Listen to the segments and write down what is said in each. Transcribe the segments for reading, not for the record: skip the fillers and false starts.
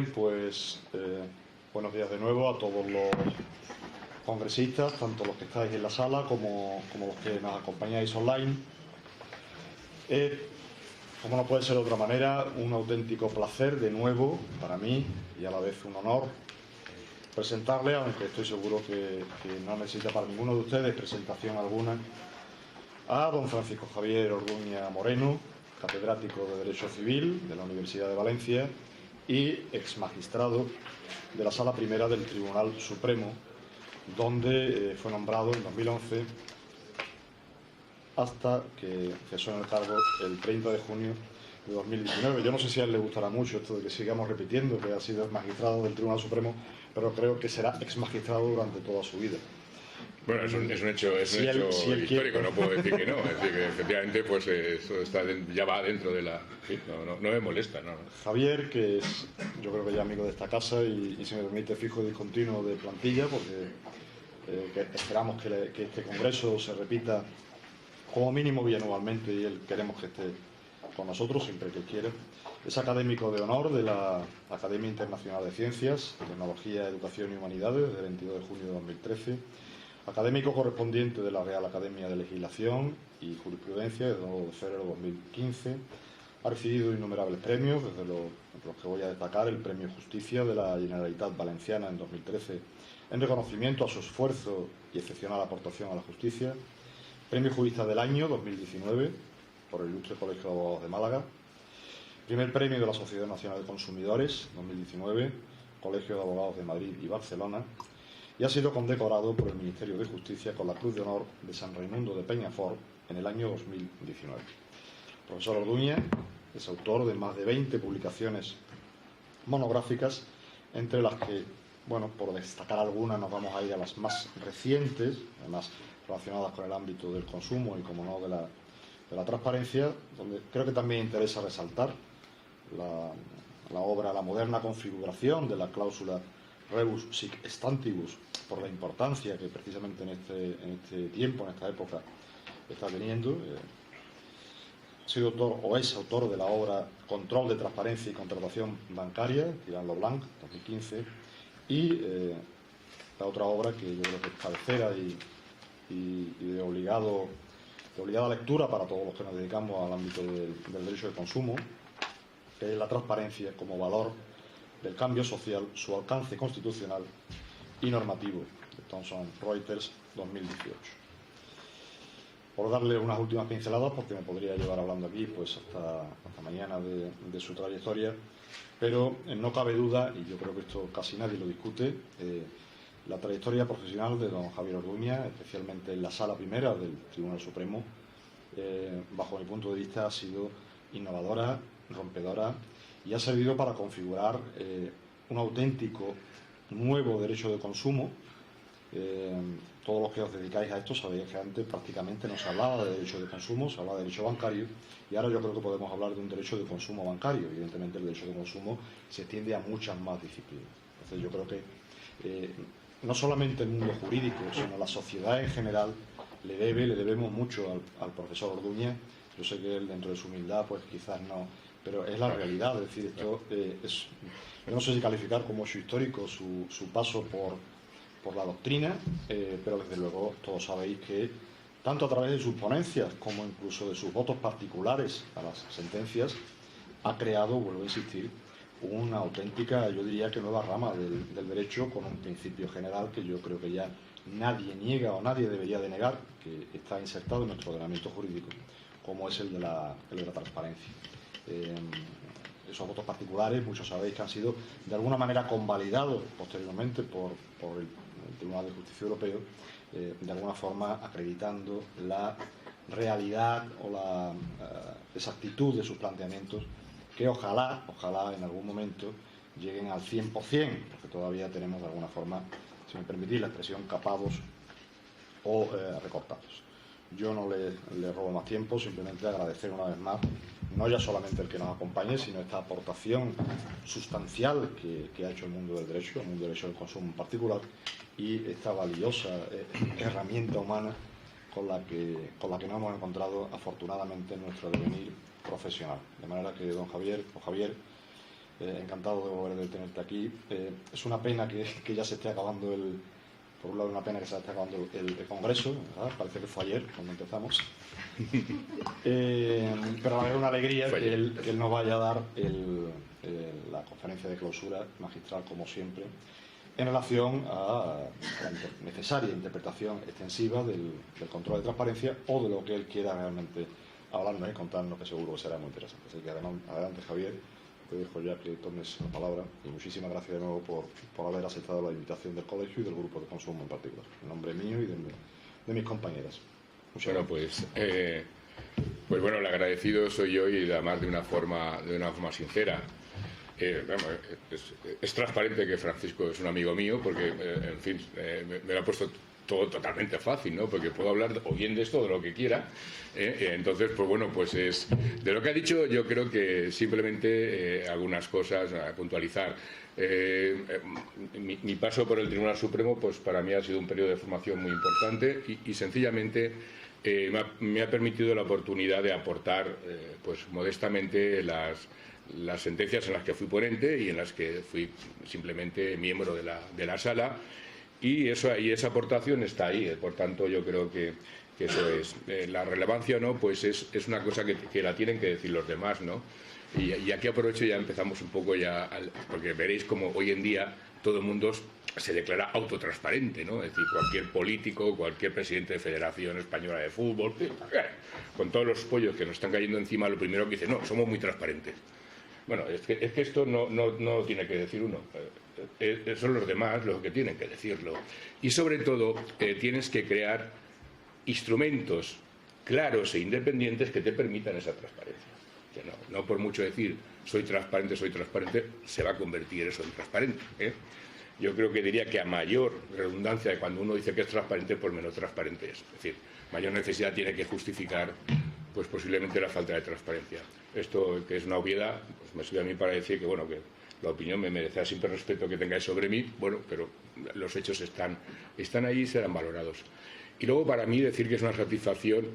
Bien, pues buenos días de nuevo a todos los congresistas, tanto los que estáis en la sala como los que nos acompañáis online. Como no puede ser de otra manera, un auténtico placer de nuevo para mí y a la vez un honor presentarle, aunque estoy seguro que no necesita para ninguno de ustedes presentación alguna, a don Francisco Javier Orduña Moreno, catedrático de Derecho Civil de la Universidad de Valencia y ex magistrado de la Sala Primera del Tribunal Supremo, donde fue nombrado en 2011 hasta que cesó en el cargo el 30 de junio de 2019. Yo no sé si a él le gustará mucho esto de que sigamos repitiendo que ha sido ex magistrado del Tribunal Supremo, pero creo que será ex magistrado durante toda su vida. Bueno, es un hecho, histórico, no puedo decir que no. Es decir, que efectivamente pues eso ya va dentro de la... Sí, no me molesta, no. Javier, que es, yo creo que ya amigo de esta casa y si me permite, fijo y discontinuo de plantilla, porque que esperamos que este congreso se repita como mínimo bianualmente y él queremos que esté con nosotros siempre que quiera. Es académico de honor de la Academia Internacional de Ciencias, Tecnología, Educación y Humanidades desde el 22 de junio de 2013. Académico correspondiente de la Real Academia de Legislación y Jurisprudencia desde 2 de febrero de 2015. Ha recibido innumerables premios, desde los que voy a destacar el Premio Justicia de la Generalitat Valenciana en 2013, en reconocimiento a su esfuerzo y excepcional aportación a la justicia. Premio Jurista del Año 2019 por el Ilustre Colegio de Abogados de Málaga. Primer Premio de la Sociedad Nacional de Consumidores 2019, Colegio de Abogados de Madrid y Barcelona. Y ha sido condecorado por el Ministerio de Justicia con la Cruz de Honor de San Raimundo de Peñafort en el año 2019. El profesor Orduña es autor de más de 20 publicaciones monográficas, entre las que, bueno, por destacar algunas, nos vamos a ir a las más recientes, además relacionadas con el ámbito del consumo y, como no, de la transparencia, donde creo que también interesa resaltar la obra La moderna configuración de la cláusula Rebus sic stantibus, por la importancia que precisamente en este tiempo, en esta época, está teniendo. Ha sido autor o es autor de la obra Control de Transparencia y Contratación Bancaria, Tirant lo Blanc, 2015, y la otra obra que yo creo que es cabecera y de obligada lectura para todos los que nos dedicamos al ámbito del derecho de consumo, que es La transparencia como valor del cambio social, su alcance constitucional y normativo, de Thomson Reuters, 2018. Por darle unas últimas pinceladas, porque me podría llevar hablando aquí pues hasta mañana de su trayectoria, pero no cabe duda, y yo creo que esto casi nadie lo discute, la trayectoria profesional de don Javier Orduña, especialmente en la Sala Primera del Tribunal Supremo, bajo mi punto de vista ha sido innovadora, rompedora, y ha servido para configurar un auténtico nuevo derecho de consumo. Todos los que os dedicáis a esto sabéis que antes prácticamente no se hablaba de derecho de consumo, se hablaba de derecho bancario, y ahora yo creo que podemos hablar de un derecho de consumo bancario. Evidentemente el derecho de consumo se extiende a muchas más disciplinas. Entonces yo creo que no solamente el mundo jurídico, sino la sociedad en general le debemos mucho al profesor Orduña. Yo sé que él, dentro de su humildad, pues quizás no, pero es la realidad. Es decir, esto yo no sé si calificar como hecho histórico su paso por la doctrina, pero desde luego todos sabéis que tanto a través de sus ponencias como incluso de sus votos particulares a las sentencias ha creado, vuelvo a insistir, una auténtica, yo diría que nueva rama del derecho, con un principio general que yo creo que ya nadie niega o nadie debería de negar, que está insertado en nuestro ordenamiento jurídico, como es el de la transparencia. Esos votos particulares, muchos sabéis que han sido de alguna manera convalidados posteriormente por el Tribunal de Justicia Europeo, de alguna forma acreditando la realidad o la exactitud de sus planteamientos, que ojalá en algún momento lleguen al 100%, porque todavía tenemos de alguna forma, si me permitís la expresión, capados o recortados. Yo no le robo más tiempo, simplemente agradecer una vez más, no ya solamente el que nos acompañe, sino esta aportación sustancial que ha hecho el mundo del derecho del consumo en particular, y esta valiosa herramienta humana con la que nos hemos encontrado afortunadamente en nuestro devenir profesional. De manera que don Javier Encantado de volver a tenerte aquí. Es una pena que ya se esté acabando por un lado, una pena que se esté acabando el Congreso, ¿verdad? Parece que fue ayer cuando empezamos. Pero a la vez una alegría que él nos vaya a dar la conferencia de clausura magistral, como siempre, en relación a la necesaria interpretación extensiva del control de transparencia o de lo que él quiera realmente hablarnos y contarnos, que seguro que será muy interesante. Así que adelante, Javier, te dejo ya que tomes la palabra y muchísimas gracias de nuevo por haber aceptado la invitación del colegio y del grupo de consumo en particular, en nombre mío y de mis compañeras. Bueno, pues bueno, el agradecido soy yo y además de una forma sincera. Es transparente que Francisco es un amigo mío porque, en fin, me lo ha puesto todo totalmente fácil, ¿no? Porque puedo hablar o bien de esto o de lo que quiera. Entonces, pues bueno, pues es de lo que ha dicho. Yo creo que simplemente algunas cosas a puntualizar. Mi paso por el Tribunal Supremo, pues para mí ha sido un periodo de formación muy importante y sencillamente me ha permitido la oportunidad de aportar, pues modestamente las sentencias en las que fui ponente y en las que fui simplemente miembro de la sala. Y esa aportación está ahí, por tanto yo creo que eso es. La relevancia, ¿no? Pues es una cosa que la tienen que decir los demás, ¿no? Y aquí aprovecho, ya empezamos un poco porque veréis como hoy en día todo el mundo se declara autotransparente, ¿no? Es decir, cualquier político, cualquier presidente de Federación Española de Fútbol, con todos los pollos que nos están cayendo encima, lo primero que dice, no, somos muy transparentes. Bueno, es que esto no tiene que decir uno. Son los demás los que tienen que decirlo. Y sobre todo, tienes que crear instrumentos claros e independientes que te permitan esa transparencia. Que no por mucho decir soy transparente, se va a convertir eso en transparente. Yo creo que diría que a mayor redundancia de cuando uno dice que es transparente, pues menos transparente es. Es decir, mayor necesidad tiene que justificar pues posiblemente la falta de transparencia. Esto, que es una obviedad, pues me sirve a mí para decir que, bueno, que la opinión me merecerá siempre el respeto que tengáis sobre mí, bueno, pero los hechos están ahí y serán valorados. Y luego, para mí, decir que es una satisfacción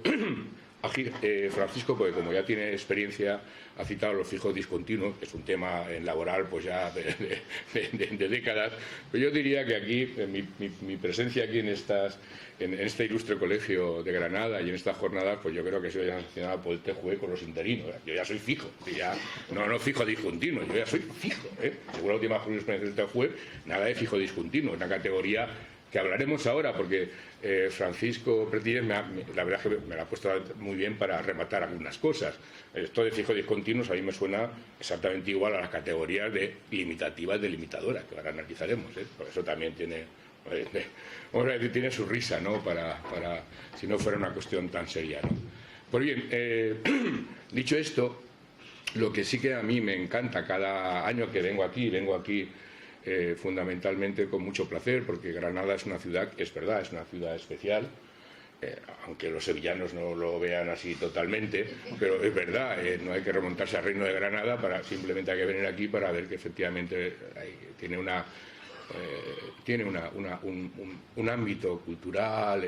Francisco, porque como ya tiene experiencia, ha citado los fijos discontinuos, que es un tema laboral pues ya de décadas, pero yo diría que aquí, mi presencia aquí en este ilustre colegio de Granada y en estas jornadas, pues yo creo que soy sancionado por el TJUE con los interinos. Yo ya soy fijo, no fijo discontinuo, yo ya soy fijo. Según la última jurisprudencia del TJUE, nada de fijo discontinuo, una categoría que hablaremos ahora, porque Francisco Pretines la verdad es que me la ha puesto muy bien para rematar algunas cosas. Esto de fijo discontinuos a mí me suena exactamente igual a las categorías de limitativas, delimitadoras, que ahora analizaremos. Por eso también tiene, vamos a decir, tiene su risa, ¿no? Para si no fuera una cuestión tan seria, ¿no? Pues bien, dicho esto, lo que sí que a mí me encanta cada año que vengo aquí fundamentalmente con mucho placer, porque Granada es una ciudad, es verdad, es una ciudad especial, aunque los sevillanos no lo vean así totalmente, pero es verdad, no hay que remontarse al Reino de Granada, simplemente hay que venir aquí para ver que efectivamente tiene un ámbito cultural,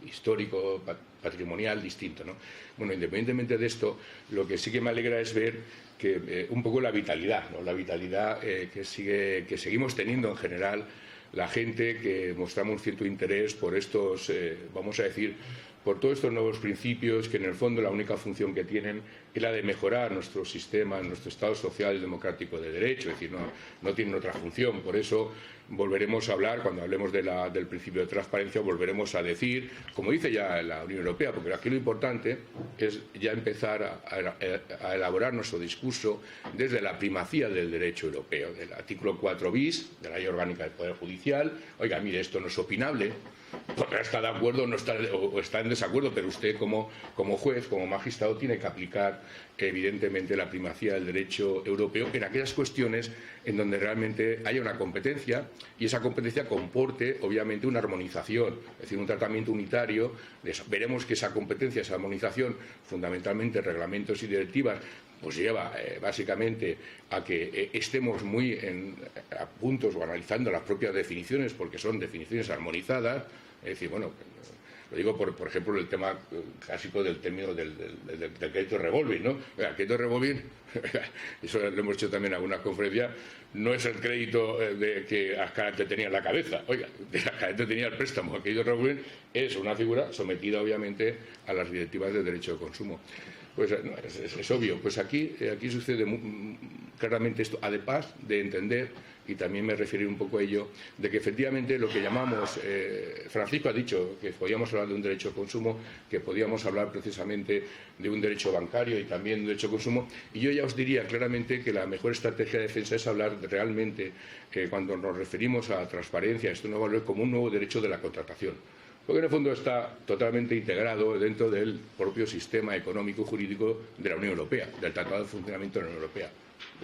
histórico, patrimonial distinto, ¿no? Bueno, independientemente de esto, lo que sí que me alegra es ver que un poco la vitalidad, ¿no? La vitalidad que seguimos teniendo en general la gente, que mostramos cierto interés por estos, vamos a decir, por todos estos nuevos principios que en el fondo la única función que tienen es la de mejorar nuestro sistema, nuestro Estado social y democrático de derecho, es decir, no tienen otra función. Por eso volveremos a hablar, cuando hablemos del principio de transparencia, volveremos a decir, como dice ya la Unión Europea, porque aquí lo importante es ya empezar a elaborar nuestro discurso desde la primacía del derecho europeo, del artículo 4 bis de la Ley Orgánica del Poder Judicial. Oiga, mire, esto no es opinable, podrá estar de acuerdo o está en desacuerdo, pero usted como juez, como magistrado, tiene que aplicar evidentemente la primacía del derecho europeo en aquellas cuestiones en donde realmente haya una competencia y esa competencia comporte obviamente una armonización, es decir, un tratamiento unitario. Veremos que esa competencia, esa armonización, fundamentalmente reglamentos y directivas, pues lleva básicamente a que estemos muy a puntos o analizando las propias definiciones, porque son definiciones armonizadas. Es decir, bueno, Lo digo, por ejemplo, el tema clásico del término del crédito revolving, ¿no? El crédito revolving, eso lo hemos hecho también en algunas conferencias, no es el crédito que Azcárate tenía en la cabeza. Oiga, Azcárate tenía el préstamo. El crédito revolving es una figura sometida, obviamente, a las directivas de derecho de consumo. Pues no, es obvio. Pues aquí sucede claramente esto, además de entender, y también me referiré un poco a ello, de que efectivamente lo que llamamos, Francisco ha dicho que podíamos hablar de un derecho de consumo, que podíamos hablar precisamente de un derecho bancario y también de un derecho de consumo, y yo ya os diría claramente que la mejor estrategia de defensa es hablar realmente, cuando nos referimos a transparencia, esto no vale como un nuevo derecho de la contratación. Porque en el fondo está totalmente integrado dentro del propio sistema económico y jurídico de la Unión Europea, del Tratado de Funcionamiento de la Unión Europea.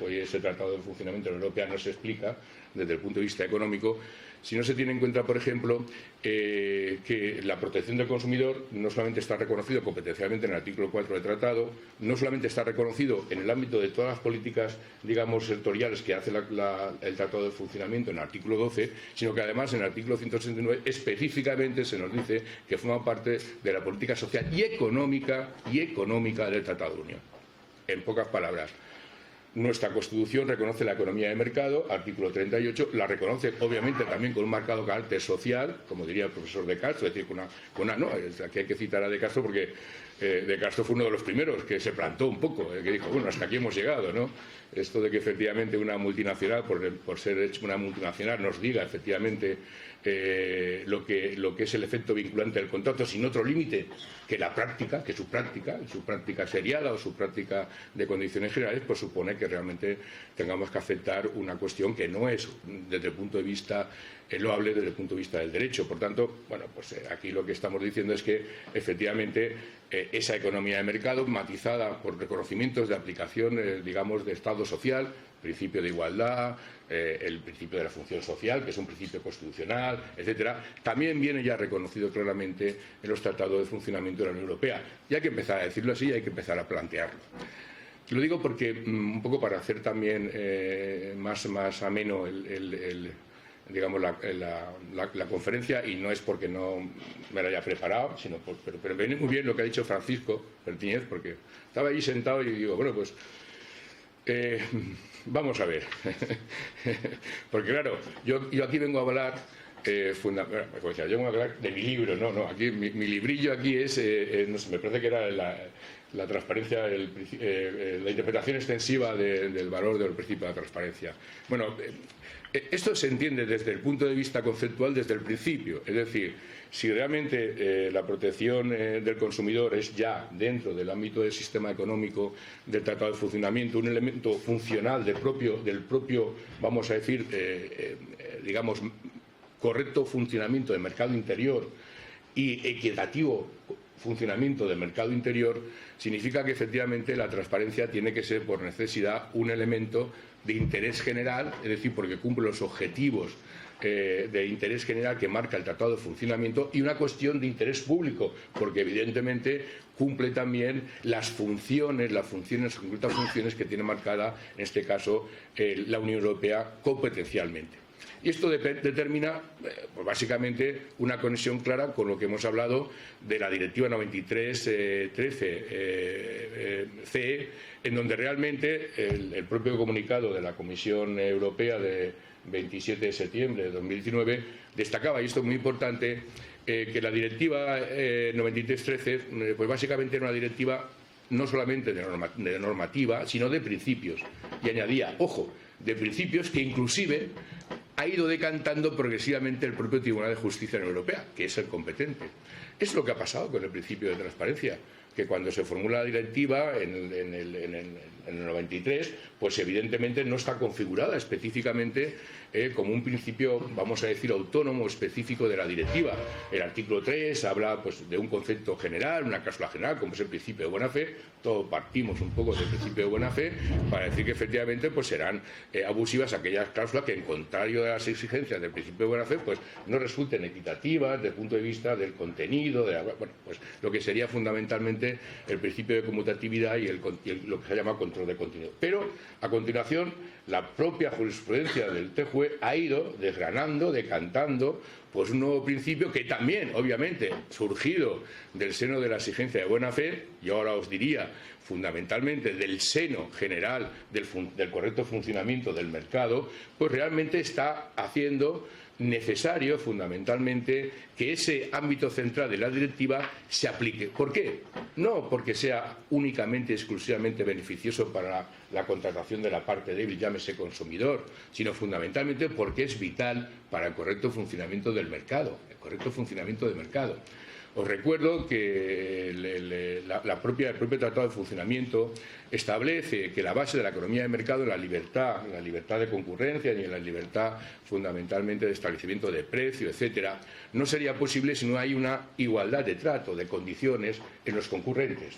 Hoy ese Tratado de Funcionamiento de la Unión Europea no se explica desde el punto de vista económico si no se tiene en cuenta, por ejemplo, que la protección del consumidor no solamente está reconocido competencialmente en el artículo 4 del Tratado, no solamente está reconocido en el ámbito de todas las políticas, digamos, sectoriales que hace el Tratado de Funcionamiento en el artículo 12, sino que además en el artículo 169 específicamente se nos dice que forma parte de la política social y económica del Tratado de Unión. En pocas palabras, nuestra Constitución reconoce la economía de mercado, artículo 38, la reconoce obviamente también con un marcado carácter social, como diría el profesor De Castro, es decir, no, aquí hay que citar a De Castro porque De Castro fue uno de los primeros que se plantó un poco, que dijo, bueno, hasta aquí hemos llegado, ¿no? Esto de que efectivamente una multinacional, por ser hecho una multinacional, nos diga efectivamente lo que es el efecto vinculante del contrato sin otro límite que la práctica, que su práctica seriada o su práctica de condiciones generales, pues supone que realmente tengamos que aceptar una cuestión que no es desde el punto de vista loable desde el punto de vista del derecho. Por tanto, bueno, pues aquí lo que estamos diciendo es que efectivamente esa economía de mercado matizada por reconocimientos de aplicación, digamos, de Estado social, principio de igualdad, el principio de la función social, que es un principio constitucional, etcétera, también viene ya reconocido claramente en los tratados de funcionamiento de la Unión Europea. Y hay que empezar a decirlo así y hay que empezar a plantearlo. Lo digo porque, un poco para hacer también más ameno digamos, la conferencia, y no es porque no me la haya preparado, sino pero viene muy bien lo que ha dicho Francisco Martínez, porque estaba allí sentado y digo, bueno, pues vamos a ver. Porque claro, yo aquí vengo a hablar yo vengo a hablar de mi libro, no, aquí mi librillo aquí es, no sé, me parece que era la transparencia, la interpretación extensiva del valor del principio de la transparencia. Bueno, esto se entiende desde el punto de vista conceptual desde el principio, es decir, si realmente la protección del consumidor es ya dentro del ámbito del sistema económico del Tratado de Funcionamiento un elemento funcional del propio, vamos a decir, digamos, correcto funcionamiento del mercado interior y equitativo funcionamiento del mercado interior, significa que efectivamente la transparencia tiene que ser por necesidad un elemento de interés general, es decir, porque cumple los objetivos de interés general que marca el Tratado de Funcionamiento, y una cuestión de interés público, porque evidentemente cumple también las concretas funciones que tiene marcada, en este caso, la Unión Europea competencialmente. Y esto determina, pues básicamente, una conexión clara con lo que hemos hablado de la Directiva 93/13/CE, en donde realmente el propio comunicado de la Comisión Europea de 27 de septiembre de 2019 destacaba, y esto es muy importante, que la Directiva 93/13, pues básicamente era una directiva no solamente de normativa, sino de principios. Y añadía, ojo, de principios que inclusive ha ido decantando progresivamente el propio Tribunal de Justicia de la Unión Europea, que es el competente. Es lo que ha pasado con el principio de transparencia, que cuando se formula la directiva en el 93, pues evidentemente no está configurada específicamente como un principio, vamos a decir, autónomo específico de la directiva. El artículo 3 habla pues de un concepto general, una cláusula general, como es el principio de buena fe. Todos partimos un poco del principio de buena fe para decir que efectivamente pues serán abusivas aquellas cláusulas que, en contrario de las exigencias del principio de buena fe, pues no resulten equitativas desde el punto de vista del contenido, pues lo que sería fundamentalmente el principio de conmutatividad y lo que se llama continuidad control de contenido. Pero, a continuación, la propia jurisprudencia del TJUE ha ido desgranando, decantando, pues un nuevo principio que también, obviamente, surgido del seno de la exigencia de buena fe, y ahora os diría, fundamentalmente del seno general del correcto funcionamiento del mercado, pues realmente está haciendo necesario, fundamentalmente, que ese ámbito central de la directiva se aplique. ¿Por qué? No porque sea únicamente, exclusivamente beneficioso para la contratación de la parte débil, llámese consumidor, sino fundamentalmente porque es vital para el correcto funcionamiento del mercado, el correcto funcionamiento del mercado. Os recuerdo que el propio Tratado de Funcionamiento establece que la base de la economía de mercado es la libertad de concurrencia y la libertad fundamentalmente de establecimiento de precio, etcétera. No sería posible si no hay una igualdad de trato, de condiciones en los concurrentes.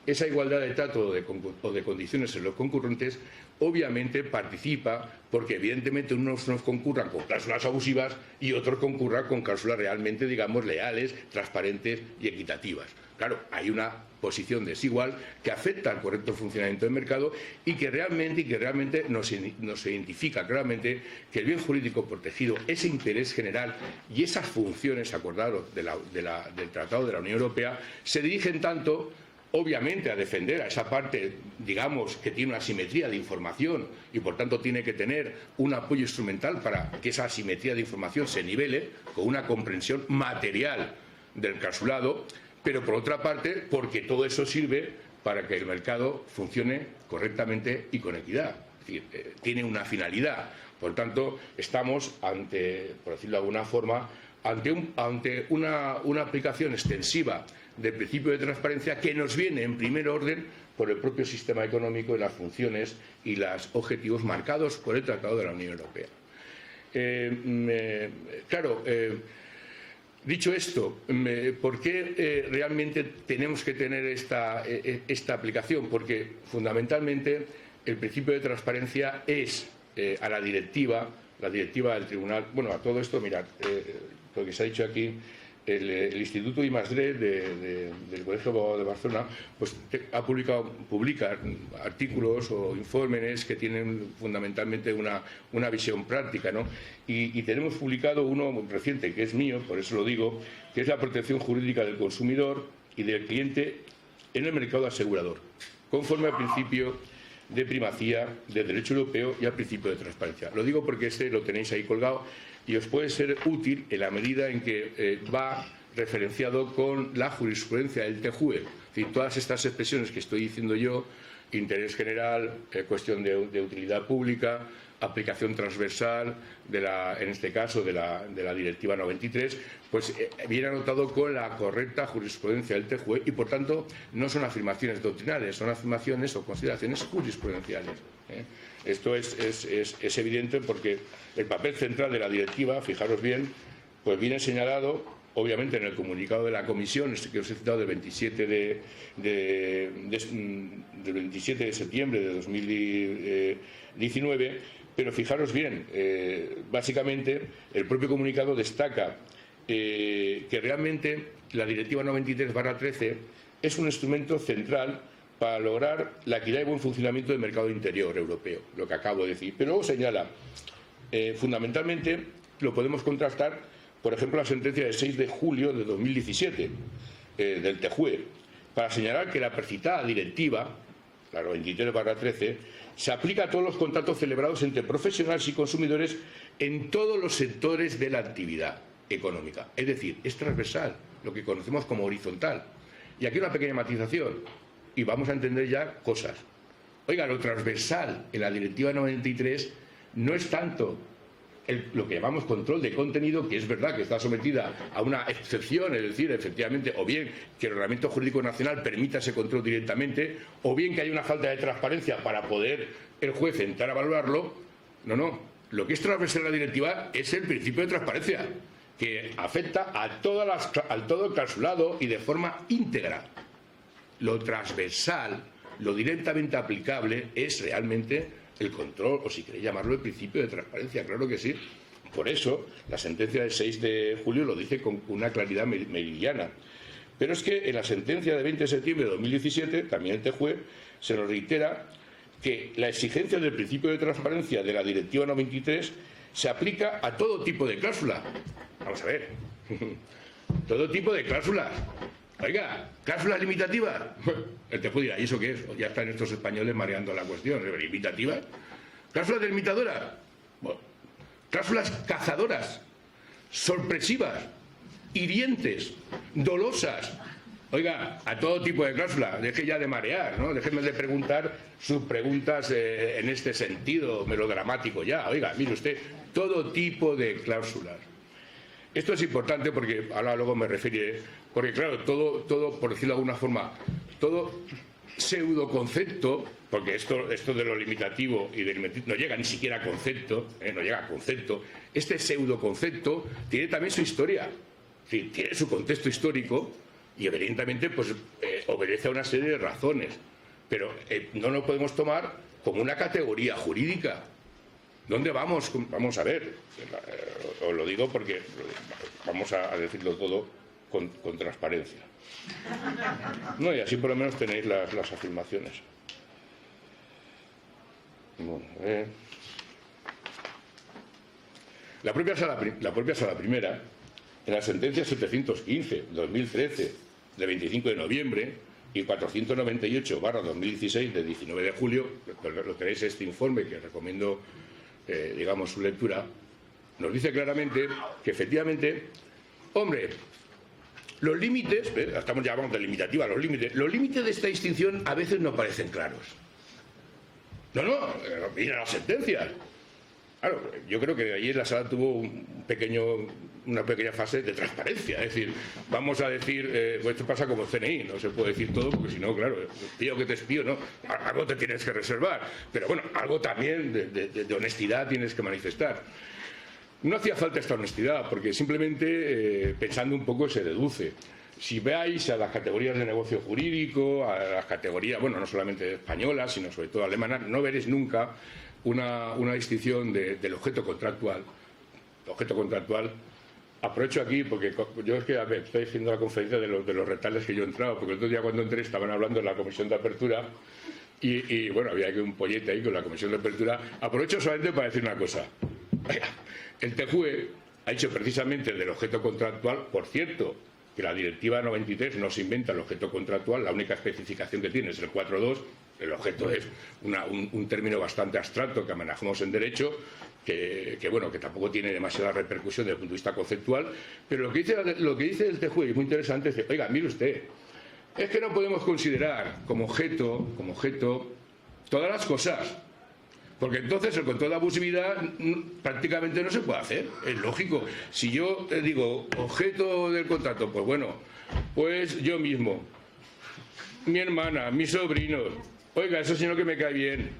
Esa igualdad de trato o de condiciones en los concurrentes obviamente participa porque evidentemente unos nos concurran con cláusulas abusivas y otros concurran con cláusulas realmente, digamos, leales, transparentes y equitativas. Claro, hay una posición desigual que afecta al correcto funcionamiento del mercado y que realmente nos identifica claramente que el bien jurídico protegido, ese interés general y esas funciones acordadas del Tratado de la Unión Europea se dirigen tanto, obviamente, a defender a esa parte, digamos, que tiene una asimetría de información y por tanto tiene que tener un apoyo instrumental para que esa asimetría de información se nivele con una comprensión material del clausulado, pero por otra parte porque todo eso sirve para que el mercado funcione correctamente y con equidad. Es decir, tiene una finalidad. Por tanto, estamos ante, por decirlo de alguna forma, ante una aplicación extensiva del principio de transparencia que nos viene en primer orden por el propio sistema económico y las funciones y los objetivos marcados por el Tratado de la Unión Europea. Dicho esto, ¿por qué realmente tenemos que tener esta aplicación? Porque fundamentalmente el principio de transparencia es a la directiva del Tribunal. Bueno, a todo esto, mirad, lo que se ha dicho aquí, el Instituto I+D del Colegio de Abogados de Barcelona pues publica artículos o informes que tienen fundamentalmente una visión práctica, ¿no? Y tenemos publicado uno reciente, que es mío, por eso lo digo, que es la protección jurídica del consumidor y del cliente en el mercado asegurador, conforme al principio de primacía del derecho europeo y al principio de transparencia. Lo digo porque lo tenéis ahí colgado y os puede ser útil en la medida en que va referenciado con la jurisprudencia del TJUE. Es decir, todas estas expresiones que estoy diciendo yo, interés general, cuestión de utilidad pública, aplicación transversal, en este caso de la Directiva 93, pues viene anotado con la correcta jurisprudencia del TJUE y, por tanto, no son afirmaciones doctrinales, son afirmaciones o consideraciones jurisprudenciales. Esto es evidente porque el papel central de la directiva, fijaros bien, pues viene señalado, obviamente, en el comunicado de la Comisión, que os he citado del 27 de septiembre de 2019, pero fijaros bien, básicamente el propio comunicado destaca que realmente la Directiva 93/13 es un instrumento central para lograr la equidad y buen funcionamiento del mercado interior europeo, lo que acabo de decir. Pero luego señala, fundamentalmente, lo podemos contrastar, por ejemplo, la sentencia del 6 de julio de 2017 del TJUE, para señalar que la precitada directiva, la 93/13, se aplica a todos los contratos celebrados entre profesionales y consumidores en todos los sectores de la actividad económica. Es decir, es transversal, lo que conocemos como horizontal. Y aquí una pequeña matización, y vamos a entender ya cosas. Oiga, lo transversal en la Directiva 93 no es tanto lo que llamamos control de contenido, que es verdad que está sometida a una excepción, es decir, efectivamente, o bien que el ordenamiento jurídico nacional permita ese control directamente, o bien que haya una falta de transparencia para poder el juez entrar a valorarlo. No. Lo que es transversal en la directiva es el principio de transparencia, que afecta a todo el clausulado y de forma íntegra. Lo transversal, lo directamente aplicable, es realmente el control, o si queréis llamarlo, el principio de transparencia, claro que sí. Por eso, la sentencia del 6 de julio lo dice con una claridad meridiana. Pero es que en la sentencia de 20 de septiembre de 2017, también el TJUE, se nos reitera que la exigencia del principio de transparencia de la Directiva 93 se aplica a todo tipo de cláusula. Vamos a ver. Todo tipo de cláusulas. Oiga, cláusulas limitativas. El TEJU dirá, ¿y eso qué es? Ya están estos españoles mareando la cuestión. ¿Limitativas? ¿Cláusulas delimitadoras? Bueno, cláusulas cazadoras, sorpresivas, hirientes, dolosas. Oiga, a todo tipo de cláusulas, deje ya de marear, ¿no? Déjeme de preguntar sus preguntas en este sentido melodramático ya. Oiga, mire usted, todo tipo de cláusulas. Esto es importante porque, ahora luego me refiero, porque claro, todo, por decirlo de alguna forma, todo pseudoconcepto, porque esto de lo limitativo y del no llega ni siquiera a concepto, no llega a concepto, este pseudoconcepto tiene también su historia, sí, tiene su contexto histórico y evidentemente pues obedece a una serie de razones, pero no lo podemos tomar como una categoría jurídica. ¿Dónde vamos? Vamos a ver, os lo digo porque vamos a decirlo todo con transparencia. No, y así por lo menos tenéis las afirmaciones. Bueno, la propia Sala Primera, en la sentencia 715/2013 de 25 de noviembre y 498/2016 de 19 de julio, lo tenéis este informe que recomiendo, digamos, su lectura, nos dice claramente que efectivamente, hombre, los límites, estamos ya hablando de limitativa, los límites de esta distinción a veces no parecen claros. Mira las sentencias. Claro, yo creo que ayer la sala tuvo una pequeña fase de transparencia, es decir, vamos a decir, pues esto pasa como CNI, no se puede decir todo porque si no, claro, espío que te espío, ¿no? Algo te tienes que reservar, pero bueno, algo también de honestidad tienes que manifestar. No hacía falta esta honestidad porque simplemente pensando un poco se deduce. Si veáis a las categorías de negocio jurídico, a las categorías, bueno, no solamente españolas, sino sobre todo alemanas, no veréis nunca una distinción del objeto contractual. Objeto contractual. Aprovecho aquí porque yo es que estoy haciendo la conferencia de los retales que yo he entrado, porque el otro día cuando entré estaban hablando de la comisión de apertura y bueno, había aquí un pollete ahí con la comisión de apertura. Aprovecho solamente para decir una cosa. El TJUE ha dicho precisamente del objeto contractual, por cierto, que la Directiva 93 no se inventa el objeto contractual, la única especificación que tiene es el 4.2, el objeto es un término bastante abstracto que manejamos en derecho, que bueno, que tampoco tiene demasiada repercusión desde el punto de vista conceptual, pero lo que dice el TJUE es muy interesante, es decir, oiga, mire usted, es que no podemos considerar como objeto todas las cosas, porque entonces el control de abusividad prácticamente no se puede hacer, es lógico. Si yo digo objeto del contrato, pues bueno, pues yo mismo, mi hermana, mis sobrinos, oiga, ese señor que me cae bien,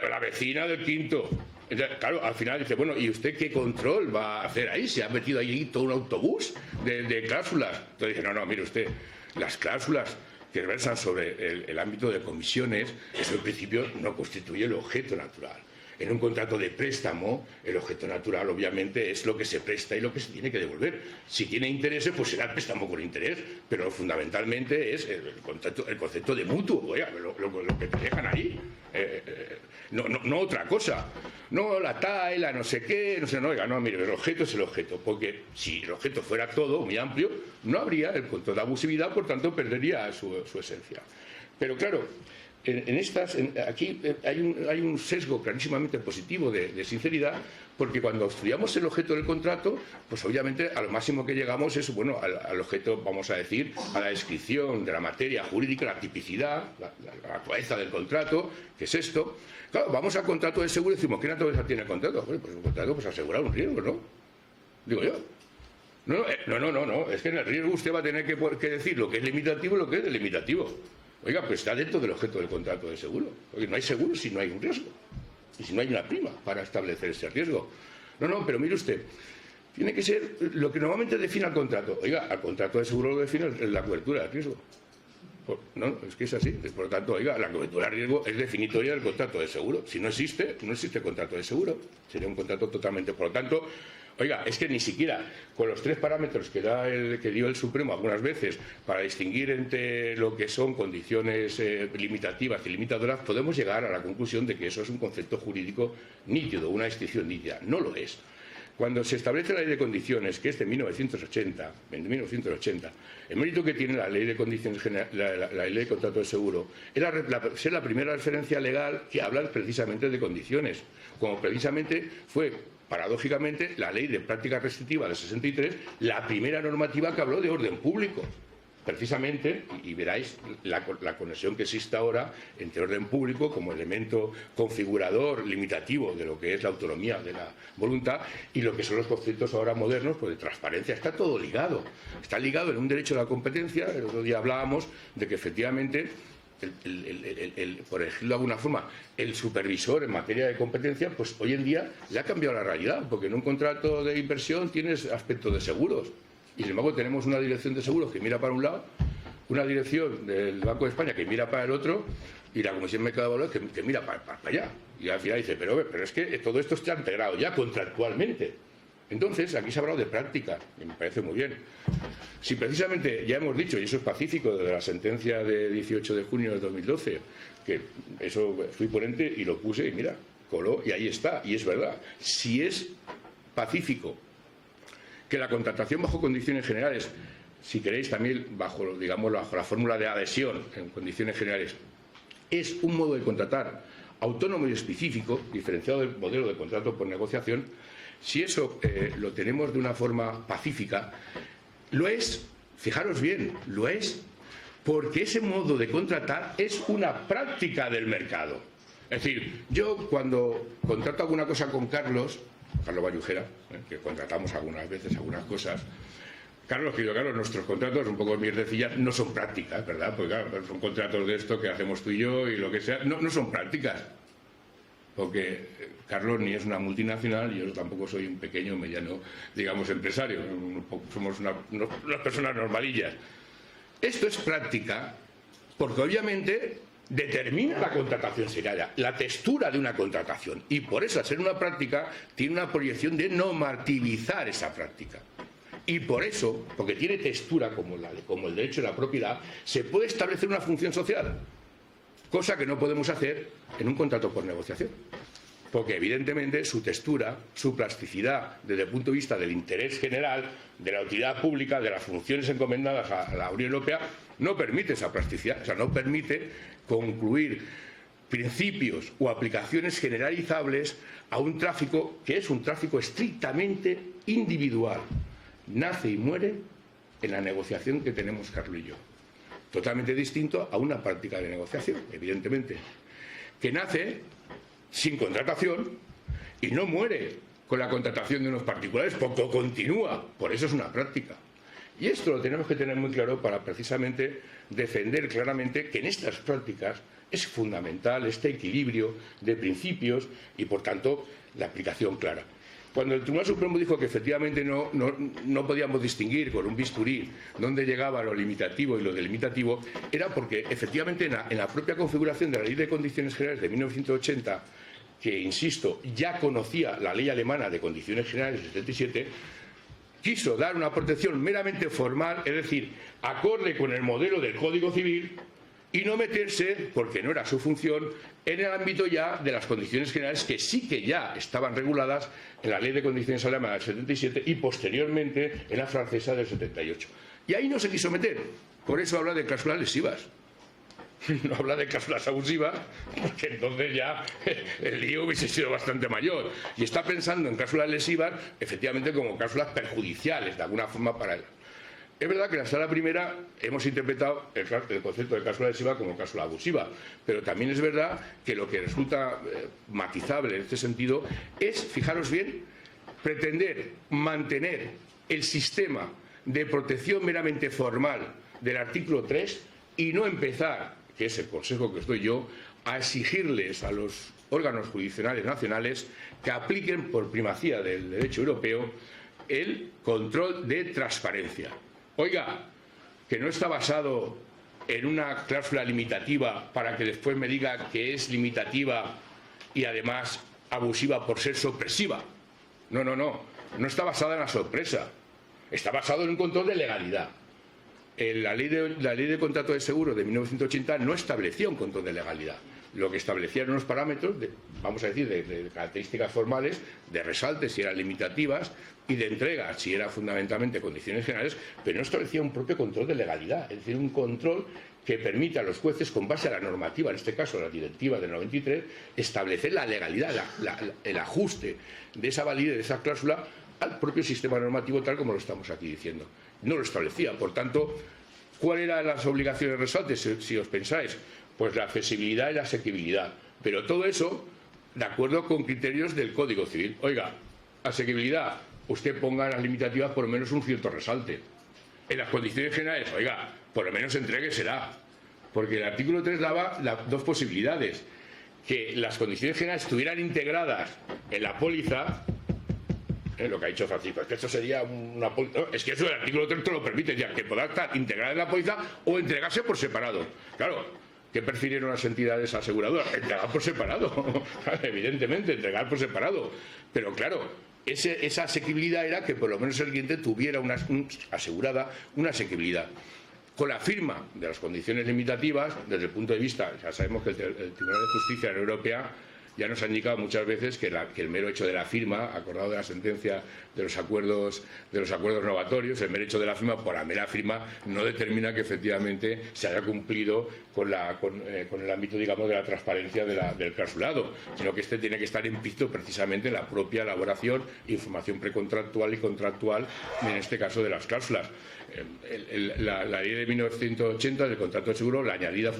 la vecina del quinto. Entonces, claro, al final dice, bueno, ¿y usted qué control va a hacer ahí? ¿Se ha metido ahí todo un autobús de cláusulas? Entonces dice, no, mire usted, las cláusulas que versan sobre el ámbito de comisiones, eso en principio no constituye el objeto natural. En un contrato de préstamo, el objeto natural obviamente es lo que se presta y lo que se tiene que devolver. Si tiene intereses, pues será el préstamo con interés, pero fundamentalmente es el concepto de mutuo, oiga, lo que te dejan ahí. No otra cosa. No la TAE, la no sé qué, no sé, no, oiga, no, mire, el objeto es el objeto, porque si el objeto fuera todo, muy amplio, no habría el control de abusividad, por tanto perdería su esencia. Pero claro, aquí hay un sesgo clarísimamente positivo de sinceridad, porque cuando estudiamos el objeto del contrato, pues obviamente a lo máximo que llegamos es, bueno, al objeto, vamos a decir, a la descripción de la materia jurídica, la tipicidad, la naturaleza del contrato, que es esto. Claro, vamos al contrato de seguro y decimos, ¿qué naturaleza tiene el contrato? Pues el contrato, pues asegurar un riesgo, ¿no? Digo yo. No, es que en el riesgo usted va a tener que decir lo que es limitativo y lo que es delimitativo. Oiga, pues está dentro del objeto del contrato de seguro. Oye, no hay seguro si no hay un riesgo. Y si no hay una prima para establecer ese riesgo. No, pero mire usted, tiene que ser lo que normalmente define el contrato. Oiga, al contrato de seguro lo define la cobertura del riesgo. No, es que es así. Por lo tanto, oiga, la cobertura de riesgo es definitoria del contrato de seguro. Si no existe contrato de seguro. Sería un contrato totalmente. Por lo tanto, Oiga, es que ni siquiera con los 3 parámetros que dio el Supremo algunas veces para distinguir entre lo que son condiciones limitativas y limitadoras, podemos llegar a la conclusión de que eso es un concepto jurídico nítido, una distinción nítida. No lo es. Cuando se establece la ley de condiciones, que es de 1980, el mérito que tiene la ley de condiciones, la ley de contrato de seguro, era ser la primera referencia legal que habla precisamente de condiciones, como precisamente fue, paradójicamente, la ley de práctica restrictiva del 63, la primera normativa que habló de orden público. Precisamente, y veráis la conexión que existe ahora entre orden público como elemento configurador, limitativo de lo que es la autonomía de la voluntad y lo que son los conceptos ahora modernos pues de transparencia. Está todo ligado. Está ligado en un derecho a la competencia. El otro día hablábamos de que efectivamente, por decirlo de alguna forma, el supervisor en materia de competencia, pues hoy en día le ha cambiado la realidad, porque en un contrato de inversión tienes aspectos de seguros. Y sin embargo tenemos una dirección de seguros que mira para un lado, una dirección del Banco de España que mira para el otro y la Comisión de Mercado de Valores que mira para allá. Y al final dice, pero es que todo esto está integrado ya contractualmente. Entonces, aquí se ha hablado de práctica, y me parece muy bien. Si precisamente ya hemos dicho, y eso es pacífico de la sentencia de 18 de junio de 2012, que eso fui ponente y lo puse y mira, coló y ahí está, y es verdad. Si es pacífico que la contratación bajo condiciones generales, si queréis también bajo la fórmula de adhesión en condiciones generales, es un modo de contratar autónomo y específico, diferenciado del modelo de contrato por negociación, si eso lo tenemos de una forma pacífica, lo es, fijaros bien, lo es, porque ese modo de contratar es una práctica del mercado. Es decir, yo cuando contrato alguna cosa con Carlos Vallujera, que contratamos algunas veces algunas cosas. Carlos, nuestros contratos, un poco mierdecillas, no son prácticas, ¿verdad? Porque claro, son contratos de esto que hacemos tú y yo y lo que sea, no son prácticas. Porque Carlos ni es una multinacional y yo tampoco soy un pequeño, mediano, digamos, empresario. Somos unas personas normalillas. Esto es práctica porque obviamente determina la contratación serial, la textura de una contratación. Y por eso, al ser una práctica, tiene una proyección de normativizar esa práctica. Y por eso, porque tiene textura como el derecho de la propiedad, se puede establecer una función social, cosa que no podemos hacer en un contrato por negociación. Porque evidentemente su textura, su plasticidad, desde el punto de vista del interés general, de la utilidad pública, de las funciones encomendadas a la Unión Europea, no permite esa plasticidad, o sea, no permite concluir principios o aplicaciones generalizables a un tráfico que es un tráfico estrictamente individual. Nace y muere en la negociación que tenemos Carlos y yo. Totalmente distinto a una práctica de negociación, evidentemente, que nace sin contratación y no muere con la contratación de unos particulares, porque continúa, por eso es una práctica. Y esto lo tenemos que tener muy claro para precisamente defender claramente que en estas prácticas es fundamental este equilibrio de principios y, por tanto, la aplicación clara. Cuando el Tribunal Supremo dijo que efectivamente no podíamos distinguir con un bisturí dónde llegaba lo limitativo y lo delimitativo, era porque efectivamente en la propia configuración de la Ley de Condiciones Generales de 1980, que, insisto, ya conocía la ley alemana de Condiciones Generales del 77, quiso dar una protección meramente formal, es decir, acorde con el modelo del Código Civil, y no meterse, porque no era su función, en el ámbito ya de las condiciones generales que sí que ya estaban reguladas en la Ley de Condiciones alemana del 77 y posteriormente en la francesa del 78. Y ahí no se quiso meter, por eso habla de cláusulas lesivas. No habla de cláusulas abusivas, porque entonces ya el lío hubiese sido bastante mayor. Y está pensando en cláusulas lesivas, efectivamente, como cláusulas perjudiciales, de alguna forma para él. Es verdad que en la sala primera hemos interpretado el concepto de cláusula lesiva como cláusula abusiva, pero también es verdad que lo que resulta matizable en este sentido es, fijaros bien, pretender mantener el sistema de protección meramente formal del artículo 3 y no empezar, que es el consejo que os doy yo, a exigirles a los órganos jurisdiccionales nacionales que apliquen por primacía del derecho europeo el control de transparencia. Oiga, que no está basado en una cláusula limitativa para que después me diga que es limitativa y además abusiva por ser sorpresiva. No. no está basada en la sorpresa, está basado en un control de legalidad. La ley de contrato de seguro de 1980 no establecía un control de legalidad. Lo que establecía eran unos parámetros, vamos a decir, de características formales, de resaltes si eran limitativas y de entrega si eran fundamentalmente condiciones generales, pero no establecía un propio control de legalidad, es decir, un control que permite a los jueces, con base a la normativa, en este caso la directiva del 93, establecer la legalidad, el ajuste de esa validez, de esa cláusula, al propio sistema normativo tal como lo estamos aquí diciendo. No lo establecía, por tanto, ¿cuáles eran las obligaciones de resaltes? Si os pensáis, pues la accesibilidad y la asequibilidad, pero todo eso de acuerdo con criterios del Código Civil. Oiga, asequibilidad, usted ponga en las limitativas por lo menos un cierto resalte. En las condiciones generales, oiga, por lo menos entréguesela, porque el artículo 3 daba dos posibilidades: que las condiciones generales estuvieran integradas en la póliza, lo que ha dicho Francisco, es que esto sería una póliza, no, es que eso el artículo 3 te lo permite, ya que podrá estar integrada en la póliza o entregarse por separado. Claro, ¿qué prefirieron las entidades aseguradoras? Entregar por separado, evidentemente, entregar por separado, pero claro, esa asequibilidad era que por lo menos el cliente tuviera asegurada una asequibilidad. Con la firma de las condiciones limitativas, desde el punto de vista, ya sabemos que el Tribunal de Justicia de la Unión Europea ya nos ha indicado muchas veces que el mero hecho de la firma, acordado de la sentencia de los acuerdos novatorios, el mero hecho de la firma, por la mera firma, no determina que efectivamente se haya cumplido con el ámbito, digamos, de la transparencia del clausulado, sino que este tiene que estar implícito precisamente en la propia elaboración, información precontractual y contractual, en este caso de las cláusulas. La ley de 1980 del contrato de seguro la añadía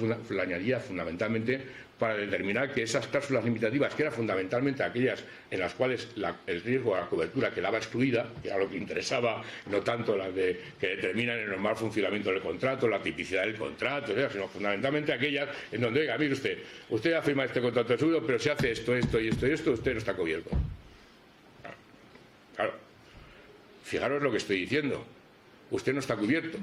fundamentalmente para determinar que esas cláusulas limitativas, que eran fundamentalmente aquellas en las cuales el riesgo a la cobertura quedaba excluida, que era lo que interesaba, no tanto las que determinan el normal funcionamiento del contrato, la tipicidad del contrato, sino fundamentalmente aquellas en donde, oiga, mire usted ha firmado este contrato de seguro, pero si hace esto, usted no está cubierto. Claro, fijaros lo que estoy diciendo. Usted no está cubierto.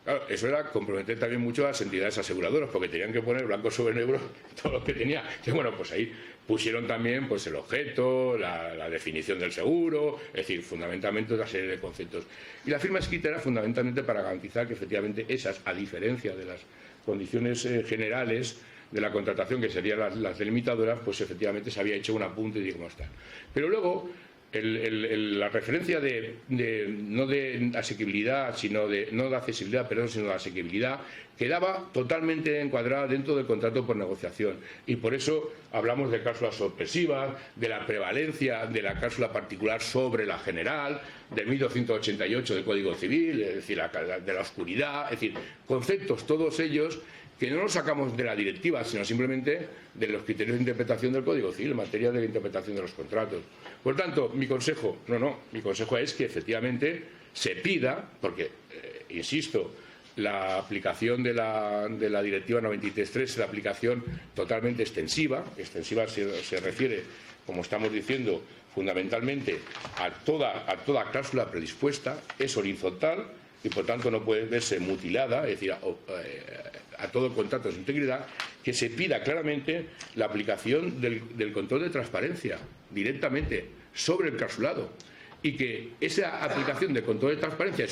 Claro, eso era comprometer también mucho a las entidades aseguradoras, porque tenían que poner blanco sobre negro todo lo que tenía. Y bueno, pues ahí pusieron también pues el objeto, la definición del seguro, es decir, fundamentalmente una serie de conceptos. Y la firma escrita era fundamentalmente para garantizar que efectivamente esas, a diferencia de las condiciones generales de la contratación, que serían las delimitadoras, pues efectivamente se había hecho un apunte y cómo está. Pero luego la referencia no de asequibilidad, sino no de accesibilidad, perdón, sino de asequibilidad, quedaba totalmente encuadrada dentro del contrato por negociación. Y por eso hablamos de cláusulas sorpresivas, de la prevalencia de la cláusula particular sobre la general, del 1288 del Código Civil, es decir, de la oscuridad, es decir, conceptos todos ellos que no los sacamos de la directiva, sino simplemente de los criterios de interpretación del Código Civil en materia de la interpretación de los contratos. Por tanto, mi consejo es que efectivamente se pida, porque, insisto, la aplicación de la directiva 93.3 es la aplicación totalmente extensiva. Extensiva se refiere, como estamos diciendo, fundamentalmente a toda cláusula predispuesta, es horizontal y por tanto no puede verse mutilada, es decir, a todo el contrato de su integridad, que se pida claramente la aplicación del control de transparencia directamente sobre el clausulado y que esa aplicación de control de transparencia en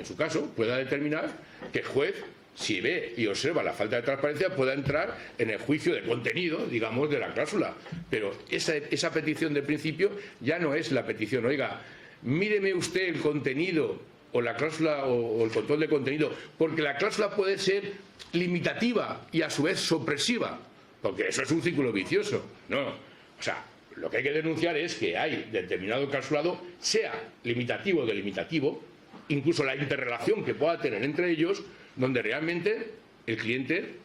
su caso pueda determinar que el juez, si ve y observa la falta de transparencia, pueda entrar en el juicio de contenido, digamos, de la cláusula. Pero esa petición de principio ya no es la petición, oiga, míreme usted el contenido o la cláusula o el control de contenido, porque la cláusula puede ser limitativa y a su vez sorpresiva, porque eso es un círculo vicioso. No, o sea, lo que hay que denunciar es que hay determinado clausulado, sea limitativo o delimitativo, incluso la interrelación que pueda tener entre ellos, donde realmente el cliente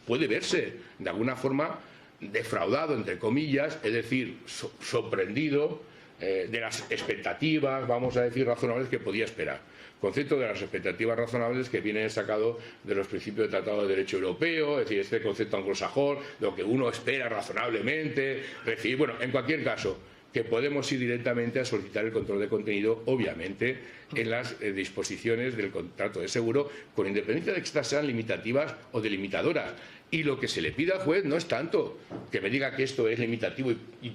puede verse de alguna forma defraudado, entre comillas, es decir, sorprendido de las expectativas, vamos a decir, razonables que podía esperar. Concepto de las expectativas razonables que viene sacado de los principios del Tratado de Derecho Europeo, es decir, este concepto anglosajón, lo que uno espera razonablemente, recibir. Bueno, en cualquier caso, que podemos ir directamente a solicitar el control de contenido, obviamente, en las disposiciones del contrato de seguro, con independencia de que estas sean limitativas o delimitadoras. Y lo que se le pide al juez no es tanto que me diga que esto es limitativo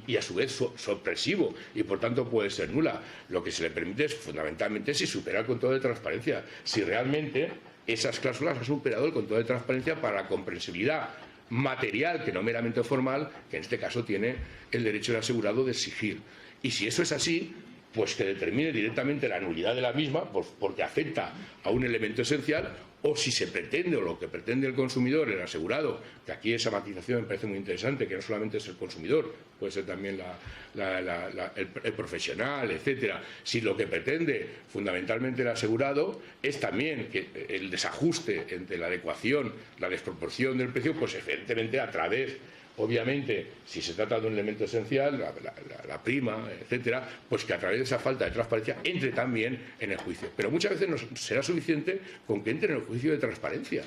y a su vez sorpresivo y por tanto puede ser nula. Lo que se le permite es fundamentalmente si supera el control de transparencia, si realmente esas cláusulas han superado el control de transparencia para la comprensibilidad material, que no meramente formal, que en este caso tiene el derecho del asegurado de exigir. Y si eso es así, pues que determine directamente la nulidad de la misma, porque afecta a un elemento esencial, o si se pretende, o lo que pretende el consumidor, el asegurado, que aquí esa matización me parece muy interesante, que no solamente es el consumidor, puede ser también el profesional, etcétera. Si lo que pretende fundamentalmente el asegurado es también que el desajuste entre la adecuación, la desproporción del precio, pues evidentemente a través, obviamente, si se trata de un elemento esencial, la prima, etcétera, pues que a través de esa falta de transparencia entre también en el juicio. Pero muchas veces no será suficiente con que entre en el juicio de transparencia,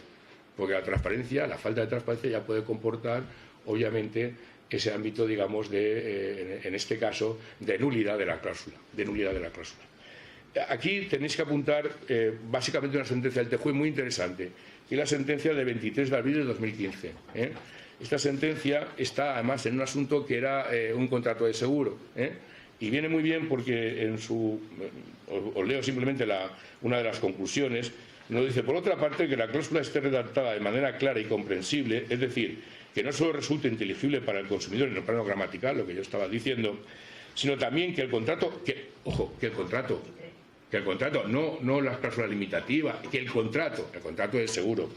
porque la transparencia, la falta de transparencia ya puede comportar, obviamente, ese ámbito, digamos, en este caso, de nulidad de la cláusula. Aquí tenéis que apuntar básicamente una sentencia del TJUE muy interesante, que es la sentencia de 23 de abril de 2015. Esta sentencia está además en un asunto que era un contrato de seguro, y viene muy bien porque os leo simplemente una de las conclusiones. Nos dice, por otra parte, que la cláusula esté redactada de manera clara y comprensible, es decir, que no solo resulte inteligible para el consumidor en el plano gramatical, lo que yo estaba diciendo, sino también que el contrato, no las cláusulas limitativas, que el contrato de seguro,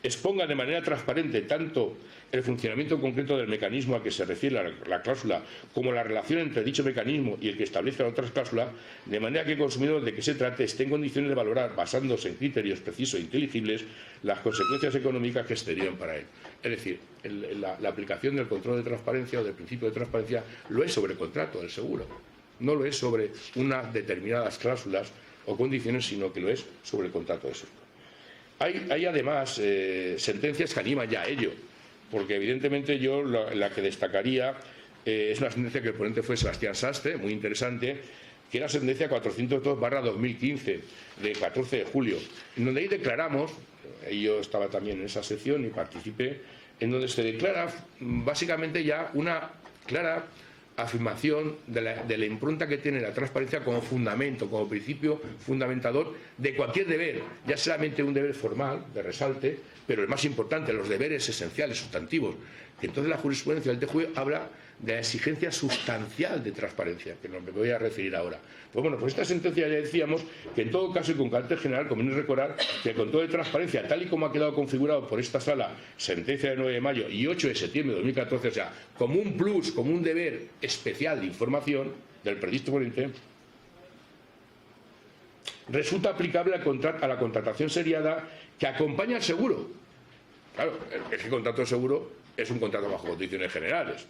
exponga de manera transparente tanto el funcionamiento concreto del mecanismo a que se refiere la cláusula como la relación entre dicho mecanismo y el que establezca la otra cláusula, de manera que el consumidor de que se trate esté en condiciones de valorar, basándose en criterios precisos e inteligibles, las consecuencias económicas que se derivan para él. Es decir, la aplicación del control de transparencia o del principio de transparencia lo es sobre el contrato del seguro, no lo es sobre unas determinadas cláusulas o condiciones, sino que lo es sobre el contrato de seguro. Hay además sentencias que animan ya a ello, porque evidentemente yo la que destacaría es una sentencia que el ponente fue Sebastián Sastre, muy interesante, que era sentencia 402/2015, de 14 de julio, en donde ahí declaramos, y yo estaba también en esa sección y participé, en donde se declara básicamente ya una clara afirmación de la impronta que tiene la transparencia como fundamento, como principio fundamentador de cualquier deber, ya solamente un deber formal, de resalte, pero el más importante, los deberes esenciales, sustantivos, que entonces la jurisprudencia del TJUE habla de la exigencia sustancial de transparencia, que me voy a referir ahora. Pues bueno, pues esta sentencia ya decíamos que en todo caso y con carácter general conviene recordar que el control de transparencia, tal y como ha quedado configurado por esta sala, sentencia de 9 de mayo y 8 de septiembre de 2014, o sea, como un plus, como un deber especial de información del predicto ponente, resulta aplicable a la contratación seriada que acompaña al seguro. Claro, el contrato de seguro es un contrato bajo condiciones generales,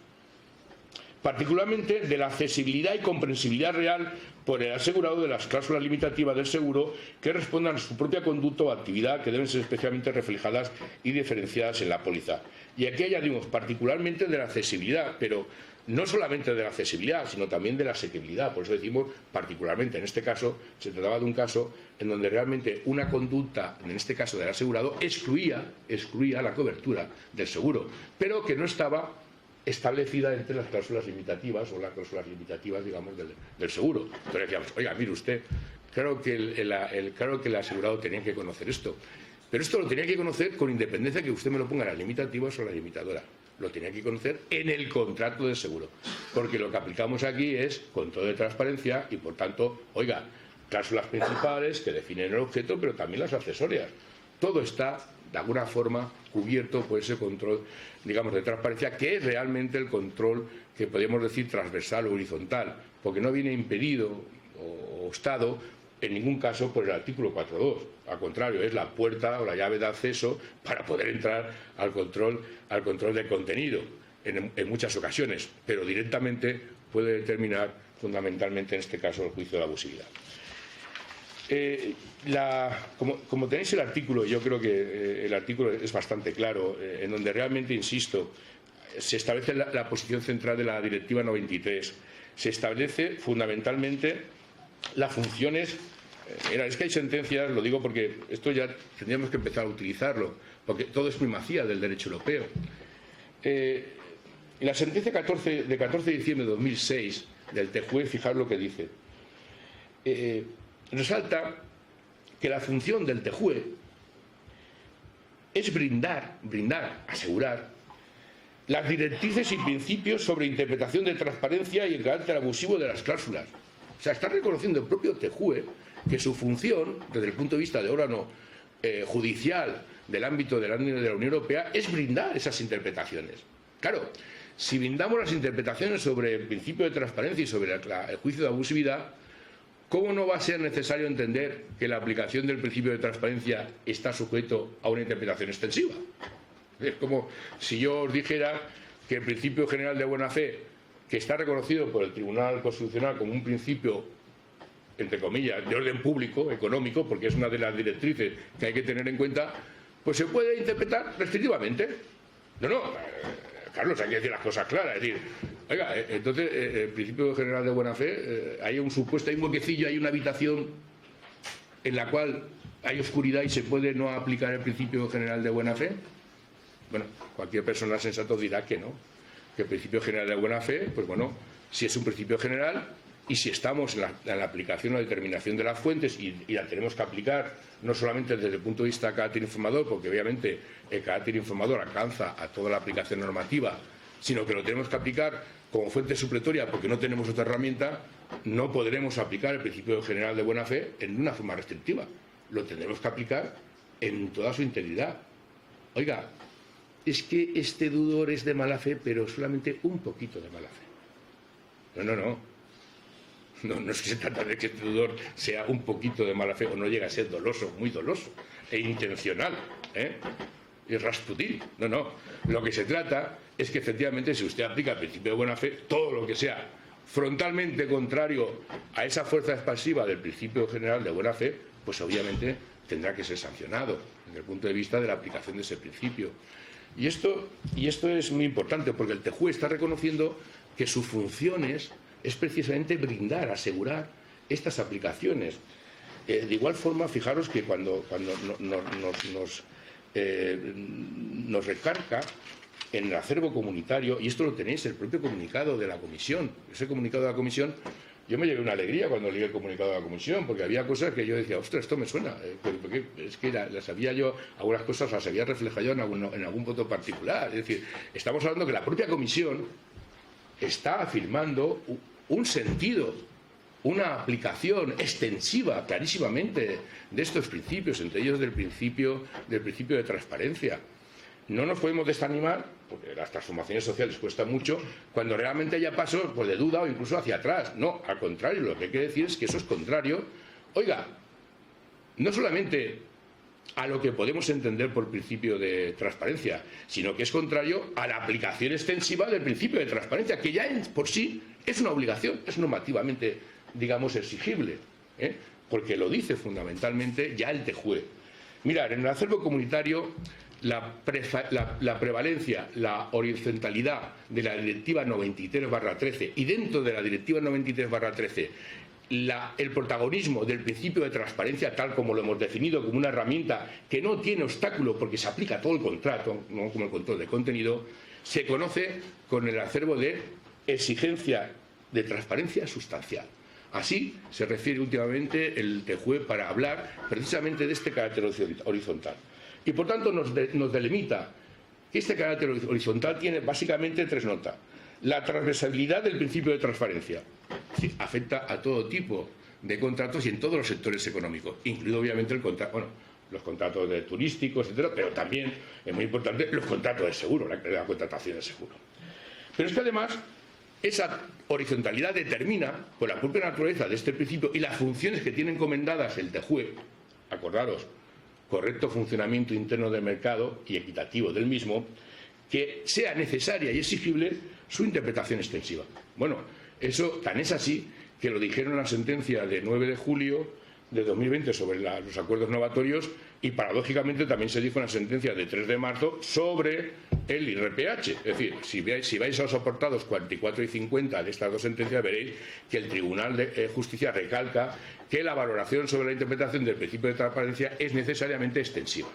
particularmente de la accesibilidad y comprensibilidad real por el asegurado de las cláusulas limitativas del seguro que respondan a su propia conducta o actividad, que deben ser especialmente reflejadas y diferenciadas en la póliza. Y aquí añadimos particularmente de la accesibilidad, pero no solamente de la accesibilidad, sino también de la asequibilidad. Por eso decimos particularmente, en este caso, se trataba de un caso en donde realmente una conducta, en este caso del asegurado, excluía la cobertura del seguro, pero que no estaba establecida entre las cláusulas limitativas o las cláusulas limitativas, digamos, del seguro. Entonces decíamos, oiga, mire usted, claro que el asegurado tenía que conocer esto, pero esto lo tenía que conocer con independencia que usted me lo ponga en las limitativas o en la limitadora. Lo tenía que conocer en el contrato de seguro, porque lo que aplicamos aquí es control de transparencia y, por tanto, oiga, cláusulas principales que definen el objeto, pero también las accesorias. Todo está, de alguna forma, cubierto por ese control, digamos, de transparencia, que es realmente el control que podríamos decir transversal o horizontal, porque no viene impedido o obstado en ningún caso por el artículo 4.2. Al contrario, es la puerta o la llave de acceso para poder entrar al control del contenido en muchas ocasiones, pero directamente puede determinar fundamentalmente en este caso el juicio de la abusividad. Como tenéis el artículo, yo creo que el artículo es bastante claro, en donde realmente, insisto, se establece la posición central de la Directiva 93, se establece fundamentalmente las funciones. Es que hay sentencias, lo digo porque esto ya tendríamos que empezar a utilizarlo, porque todo es primacía del derecho europeo. La sentencia de 14 de diciembre de 2006 del TJUE, fijaros lo que dice. Resalta que la función del TJUE es brindar, asegurar las directrices y principios sobre interpretación de transparencia y el carácter abusivo de las cláusulas. O sea, está reconociendo el propio TJUE que su función, desde el punto de vista de órgano judicial del ámbito de la Unión Europea, es brindar esas interpretaciones. Claro, si brindamos las interpretaciones sobre el principio de transparencia y sobre el juicio de abusividad, ¿cómo no va a ser necesario entender que la aplicación del principio de transparencia está sujeto a una interpretación extensiva? Es como si yo os dijera que el principio general de buena fe, que está reconocido por el Tribunal Constitucional como un principio, entre comillas, de orden público, económico, porque es una de las directrices que hay que tener en cuenta, pues se puede interpretar restrictivamente. No, Carlos, hay que decir las cosas claras. Es decir, oiga, entonces el principio general de buena fe, hay un supuesto, hay un huequecillo, hay una habitación en la cual hay oscuridad y se puede no aplicar el principio general de buena fe. Bueno, cualquier persona sensata dirá que no, que el principio general de buena fe, pues bueno, si es un principio general y si estamos en la aplicación o determinación de las fuentes y la tenemos que aplicar no solamente desde el punto de vista de carácter informador, porque obviamente el carácter informador alcanza a toda la aplicación normativa, sino que lo tenemos que aplicar como fuente supletoria porque no tenemos otra herramienta, no podremos aplicar el principio general de buena fe en una forma restrictiva. Lo tendremos que aplicar en toda su integridad. Oiga, es que este deudor es de mala fe, pero solamente un poquito de mala fe. No es que se trata de que este deudor sea un poquito de mala fe o no llega a ser doloso, muy doloso e intencional, y Rasputín. No. Lo que se trata es que efectivamente si usted aplica el principio de buena fe, todo lo que sea frontalmente contrario a esa fuerza expansiva del principio general de buena fe, pues obviamente tendrá que ser sancionado desde el punto de vista de la aplicación de ese principio. Y esto es muy importante porque el TJUE está reconociendo que sus funciones es precisamente brindar, asegurar estas aplicaciones. De igual forma, fijaros que cuando nos recarga en el acervo comunitario, y esto lo tenéis, el propio comunicado de la Comisión, ese comunicado de la Comisión, yo me llevé una alegría cuando leí el comunicado de la Comisión, porque había cosas que yo decía, ostras, esto me suena, porque es que las había yo, algunas cosas las había reflejado yo en algún voto particular. Es decir, estamos hablando que la propia Comisión está afirmando un sentido, una aplicación extensiva, clarísimamente, de estos principios, entre ellos del principio de transparencia. No nos podemos desanimar, porque las transformaciones sociales cuestan mucho, cuando realmente haya pasos pues, de duda o incluso hacia atrás. No, al contrario, lo que hay que decir es que eso es contrario, oiga, no solamente a lo que podemos entender por principio de transparencia, sino que es contrario a la aplicación extensiva del principio de transparencia, que ya por sí es una obligación, es normativamente, digamos, exigible, porque lo dice fundamentalmente ya el TJUE. Mirad, en el acervo comunitario la prevalencia, la horizontalidad de la Directiva 93/13 y dentro de la Directiva 93/13 el protagonismo del principio de transparencia tal como lo hemos definido como una herramienta que no tiene obstáculo porque se aplica a todo el contrato, no como el control de contenido, se conoce con el acervo de exigencia de transparencia sustancial. Así se refiere últimamente el TJUE para hablar precisamente de este carácter horizontal. Y por tanto nos delimita que este carácter horizontal tiene básicamente tres notas. La transversalidad del principio de transparencia. Sí, afecta a todo tipo de contratos y en todos los sectores económicos, incluido obviamente los contratos turísticos, etcétera, pero también, es muy importante, los contratos de seguro, la contratación de seguro. Pero es que además esa horizontalidad determina, por la propia naturaleza de este principio y las funciones que tiene encomendadas el TJUE, acordaros, correcto funcionamiento interno del mercado y equitativo del mismo, que sea necesaria y exigible su interpretación extensiva. Bueno, eso tan es así que lo dijeron en la sentencia de 9 de julio de 2020 sobre los acuerdos novatorios y paradójicamente también se dijo en la sentencia de 3 de marzo sobre el IRPH. Es decir, si vais a los apartados 44 y 50 de estas dos sentencias veréis que el Tribunal de Justicia recalca que la valoración sobre la interpretación del principio de transparencia es necesariamente extensiva.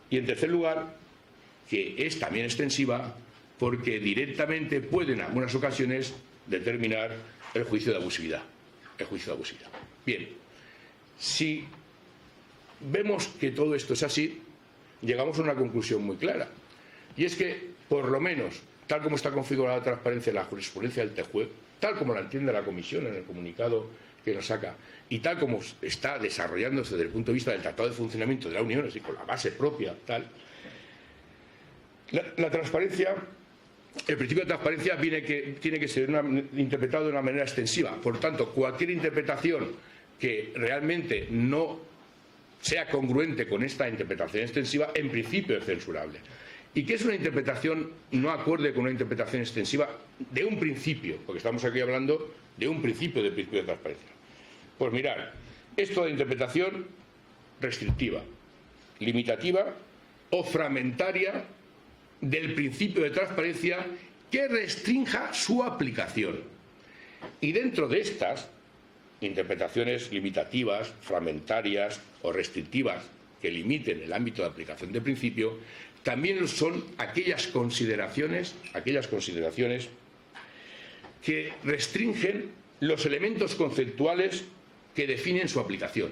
Y en tercer lugar, que es también extensiva porque directamente puede en algunas ocasiones determinar el juicio de abusividad. Bien, si vemos que todo esto es así, llegamos a una conclusión muy clara. Y es que, por lo menos, tal como está configurada la transparencia en la jurisprudencia del TJUE, tal como la entiende la Comisión en el comunicado que nos saca, y tal como está desarrollándose desde el punto de vista del Tratado de Funcionamiento de la Unión, así con la base propia, tal, la transparencia, el principio de transparencia tiene que ser interpretado de una manera extensiva. Por tanto, cualquier interpretación que realmente no sea congruente con esta interpretación extensiva, en principio es censurable. ¿Y qué es una interpretación no acorde con una interpretación extensiva de un principio? Porque estamos aquí hablando de un principio de transparencia. Pues mirad, es toda interpretación restrictiva, limitativa o fragmentaria del principio de transparencia que restrinja su aplicación. Y dentro de estas interpretaciones limitativas, fragmentarias o restrictivas que limiten el ámbito de aplicación del principio, también son aquellas consideraciones que restringen los elementos conceptuales que definen su aplicación.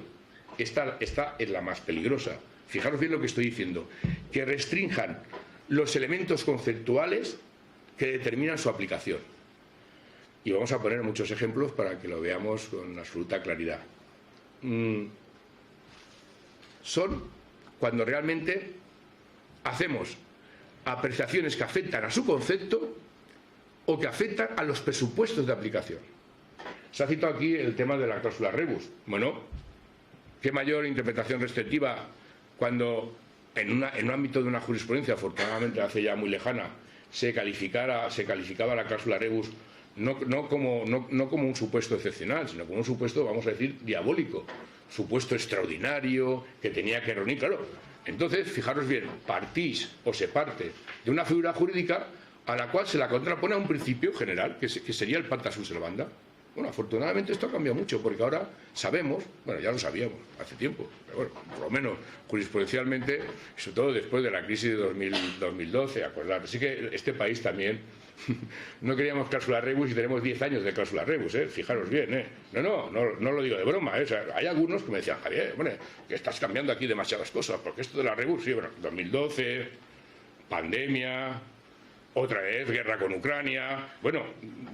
Esta es la más peligrosa. Fijaros bien lo que estoy diciendo, que restrinjan los elementos conceptuales que determinan su aplicación. Y vamos a poner muchos ejemplos para que lo veamos con absoluta claridad. Son cuando realmente hacemos apreciaciones que afectan a su concepto o que afectan a los presupuestos de aplicación. Se ha citado aquí el tema de la cláusula rebus. Bueno, ¿qué mayor interpretación restrictiva cuando en un ámbito de una jurisprudencia, afortunadamente hace ya muy lejana, se calificaba la cláusula rebus no como un supuesto excepcional, sino como un supuesto, vamos a decir, diabólico, supuesto extraordinario, que tenía que reunir, claro. Entonces, fijaros bien, se parte de una figura jurídica a la cual se la contrapone a un principio general, que sería el pacta sunt servanda. Bueno, afortunadamente esto ha cambiado mucho, porque ahora sabemos, bueno, ya lo sabíamos hace tiempo, pero bueno, por lo menos jurisprudencialmente, sobre todo después de la crisis de 2012, acordar. Así que este país también, no queríamos cláusula rebus y tenemos 10 años de cláusula rebus, fijaros bien, No lo digo de broma, O sea, hay algunos que me decían, Javier, bueno, que estás cambiando aquí demasiadas cosas, porque esto de la rebus, sí, bueno, 2012, pandemia, otra vez guerra con Ucrania. Bueno,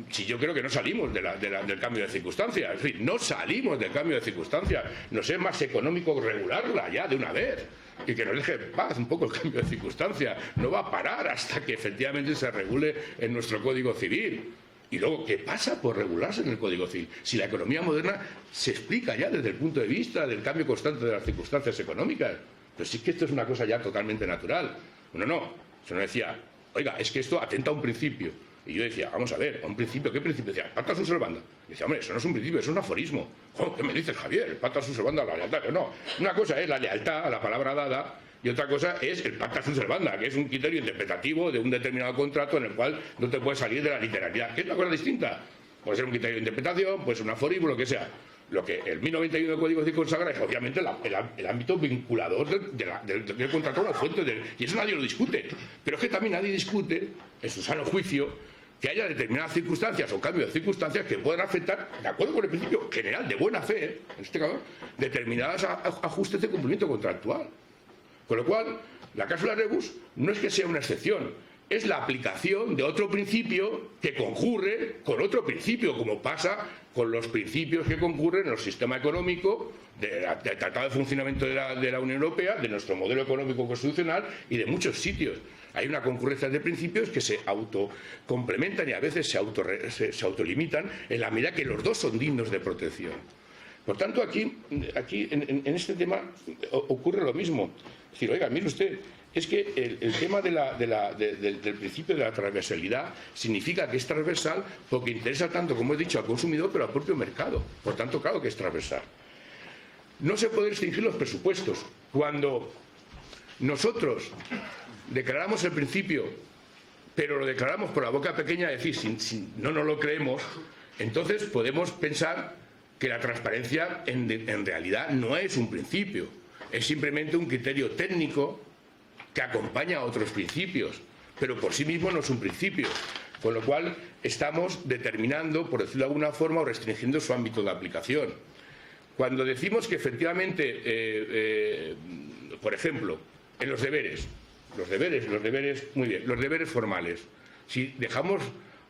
si yo creo que no salimos del cambio de circunstancias, es decir, no salimos del cambio de circunstancias, nos es más económico regularla ya de una vez y que nos deje en paz un poco el cambio de circunstancias. No va a parar hasta que efectivamente se regule en nuestro Código Civil. Y luego, ¿qué pasa por regularse en el Código Civil? Si la economía moderna se explica ya desde el punto de vista del cambio constante de las circunstancias económicas, pues sí que esto es una cosa ya totalmente natural. No, se nos decía, oiga, es que esto atenta a un principio. Y yo decía, vamos a ver, ¿a un principio? ¿Qué principio? Decía, pacta sunt servanda. Y decía, hombre, eso no es un principio, eso es un aforismo. ¿Qué me dices, Javier? Pacta sunt servanda, la lealtad. No, una cosa es la lealtad a la palabra dada y otra cosa es el pacta sunt servanda, que es un criterio interpretativo de un determinado contrato en el cual no te puedes salir de la literalidad, que es una cosa distinta. Puede ser un criterio de interpretación, puede ser un aforismo, lo que sea. Lo que el 1091 del Código Civil consagra es obviamente el ámbito vinculador del contrato a la fuente, y eso nadie lo discute. Pero es que también nadie discute, en su sano juicio, que haya determinadas circunstancias o cambios de circunstancias que puedan afectar, de acuerdo con el principio general de buena fe, en este caso, determinados ajustes de cumplimiento contractual. Con lo cual, la cláusula rebus no es que sea una excepción, es la aplicación de otro principio que concurre con otro principio, como pasa con los principios que concurren en el sistema económico del Tratado de Funcionamiento de la Unión Europea, de nuestro modelo económico constitucional y de muchos sitios. Hay una concurrencia de principios que se autocomplementan y a veces se autolimitan en la medida que los dos son dignos de protección. Por tanto, aquí en este tema ocurre lo mismo. Es decir, oiga, mire usted, es que el tema del principio de la transversalidad significa que es transversal porque interesa tanto, como he dicho, al consumidor, pero al propio mercado. Por tanto, claro que es transversal. no se pueden restringir los presupuestos. Cuando nosotros declaramos el principio, pero lo declaramos por la boca pequeña, es decir, si no nos lo creemos, entonces podemos pensar que la transparencia en realidad no es un principio, es simplemente un criterio técnico que acompaña a otros principios, pero por sí mismo no es un principio, con lo cual estamos determinando, por decirlo de alguna forma, o restringiendo su ámbito de aplicación. Cuando decimos que efectivamente, por ejemplo, en los deberes, muy bien, los deberes formales, si dejamos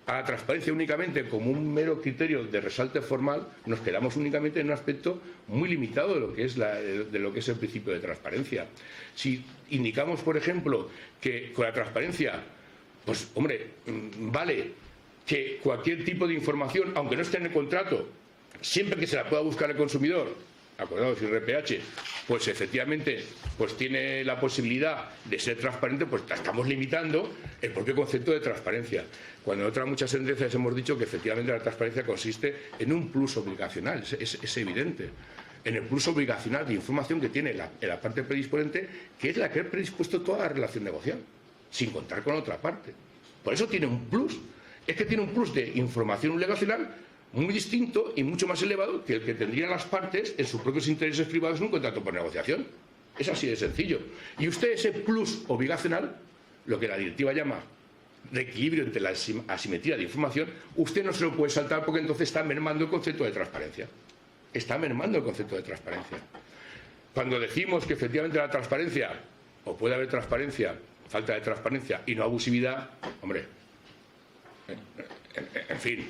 a la transparencia únicamente como un mero criterio de resalte formal, nos quedamos únicamente en un aspecto muy limitado de lo que es el principio de transparencia. Si indicamos, por ejemplo, que con la transparencia, pues hombre, vale que cualquier tipo de información, aunque no esté en el contrato, siempre que se la pueda buscar el consumidor, acordados IRPH, pues efectivamente pues tiene la posibilidad de ser transparente, pues estamos limitando el propio concepto de transparencia. Cuando en otras muchas sentencias hemos dicho que efectivamente la transparencia consiste en un plus obligacional, es evidente, en el plus obligacional de información que tiene la parte predisponente, que es la que ha predispuesto toda la relación negocial, sin contar con otra parte. Por eso tiene un plus, es que tiene un plus de información obligacional muy distinto y mucho más elevado que el que tendrían las partes en sus propios intereses privados en un contrato por negociación. Es así de sencillo. Y usted ese plus obligacional, lo que la directiva llama reequilibrio entre la asimetría de información, usted no se lo puede saltar porque entonces está mermando el concepto de transparencia. Está mermando el concepto de transparencia. Cuando decimos que efectivamente la transparencia, o puede haber transparencia, falta de transparencia y no abusividad, hombre, en fin.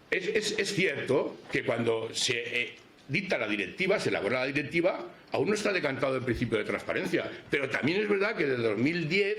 Es cierto que cuando se dicta la directiva, se elabora la directiva, aún no está decantado el principio de transparencia. Pero también es verdad que desde 2010,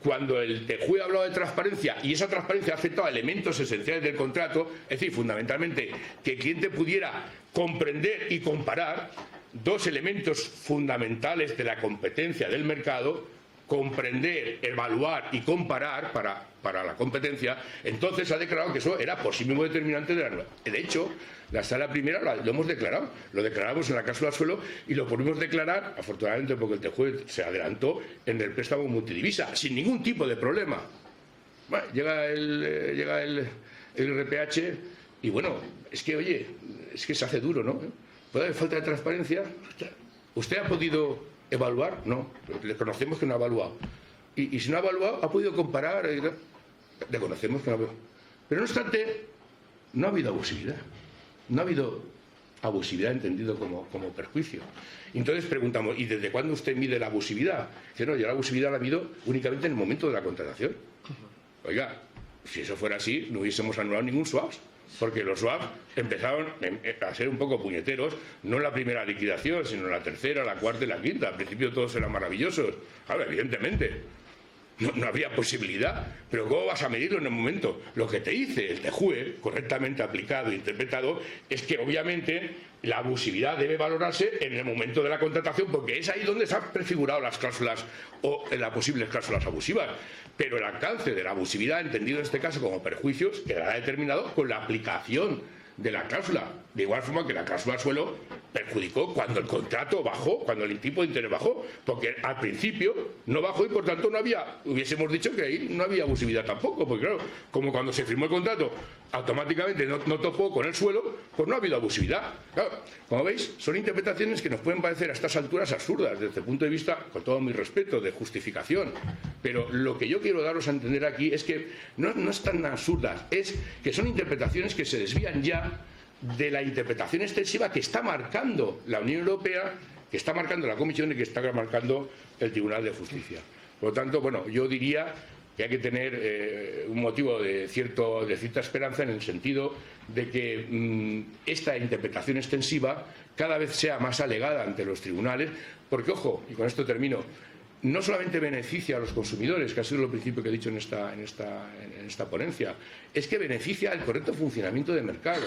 cuando el TJUE ha hablado de transparencia y esa transparencia ha afectado a elementos esenciales del contrato, es decir, fundamentalmente que el cliente pudiera comprender y comparar dos elementos fundamentales de la competencia del mercado, comprender, evaluar y comparar para la competencia, entonces ha declarado que eso era por sí mismo determinante de la nueva. De hecho, la sala primera lo hemos declarado, lo declaramos en la cláusula suelo y lo pudimos declarar, afortunadamente porque el TJUE se adelantó, en el préstamo multidivisa, sin ningún tipo de problema. Bueno, llega el IRPH y bueno, es que oye, es que se hace duro, ¿no? ¿Puede haber falta de transparencia? ¿Usted ha podido evaluar? No, le conocemos que no ha evaluado. Y si no ha evaluado, ha podido comparar. Le conocemos que no ha evaluado. Pero no obstante, no ha habido abusividad. No ha habido abusividad entendido como perjuicio. Entonces preguntamos, ¿y desde cuándo usted mide la abusividad? Dice, no, yo la abusividad la mido únicamente en el momento de la contratación. Oiga, si eso fuera así, no hubiésemos anulado ningún swap. Porque los swaps empezaron a ser un poco puñeteros, no en la primera liquidación, sino en la tercera, la cuarta y la quinta. Al principio todos eran maravillosos. Ahora, evidentemente, no había posibilidad. Pero ¿cómo vas a medirlo en el momento? Lo que te dice el TJUE, correctamente aplicado e interpretado, es que obviamente la abusividad debe valorarse en el momento de la contratación, porque es ahí donde se han prefigurado las cláusulas o las posibles cláusulas abusivas. Pero el alcance de la abusividad, entendido en este caso como perjuicios, quedará determinado con la aplicación de la cláusula. De igual forma que la cláusula suelo perjudicó cuando el contrato bajó, cuando el tipo de interés bajó, porque al principio no bajó y por tanto hubiésemos dicho que ahí no había abusividad tampoco, porque claro, como cuando se firmó el contrato automáticamente no topó con el suelo, pues no ha habido abusividad. Claro, como veis, son interpretaciones que nos pueden parecer a estas alturas absurdas desde el punto de vista, con todo mi respeto, de justificación, pero lo que yo quiero daros a entender aquí es que no es tan absurdas, es que son interpretaciones que se desvían ya de la interpretación extensiva que está marcando la Unión Europea, que está marcando la Comisión y que está marcando el Tribunal de Justicia. Por lo tanto, bueno, yo diría que hay que tener un motivo de cierta esperanza en el sentido de que esta interpretación extensiva cada vez sea más alegada ante los tribunales, porque, ojo, y con esto termino, no solamente beneficia a los consumidores, que ha sido lo principio que he dicho en esta ponencia, es que beneficia el correcto funcionamiento del mercado.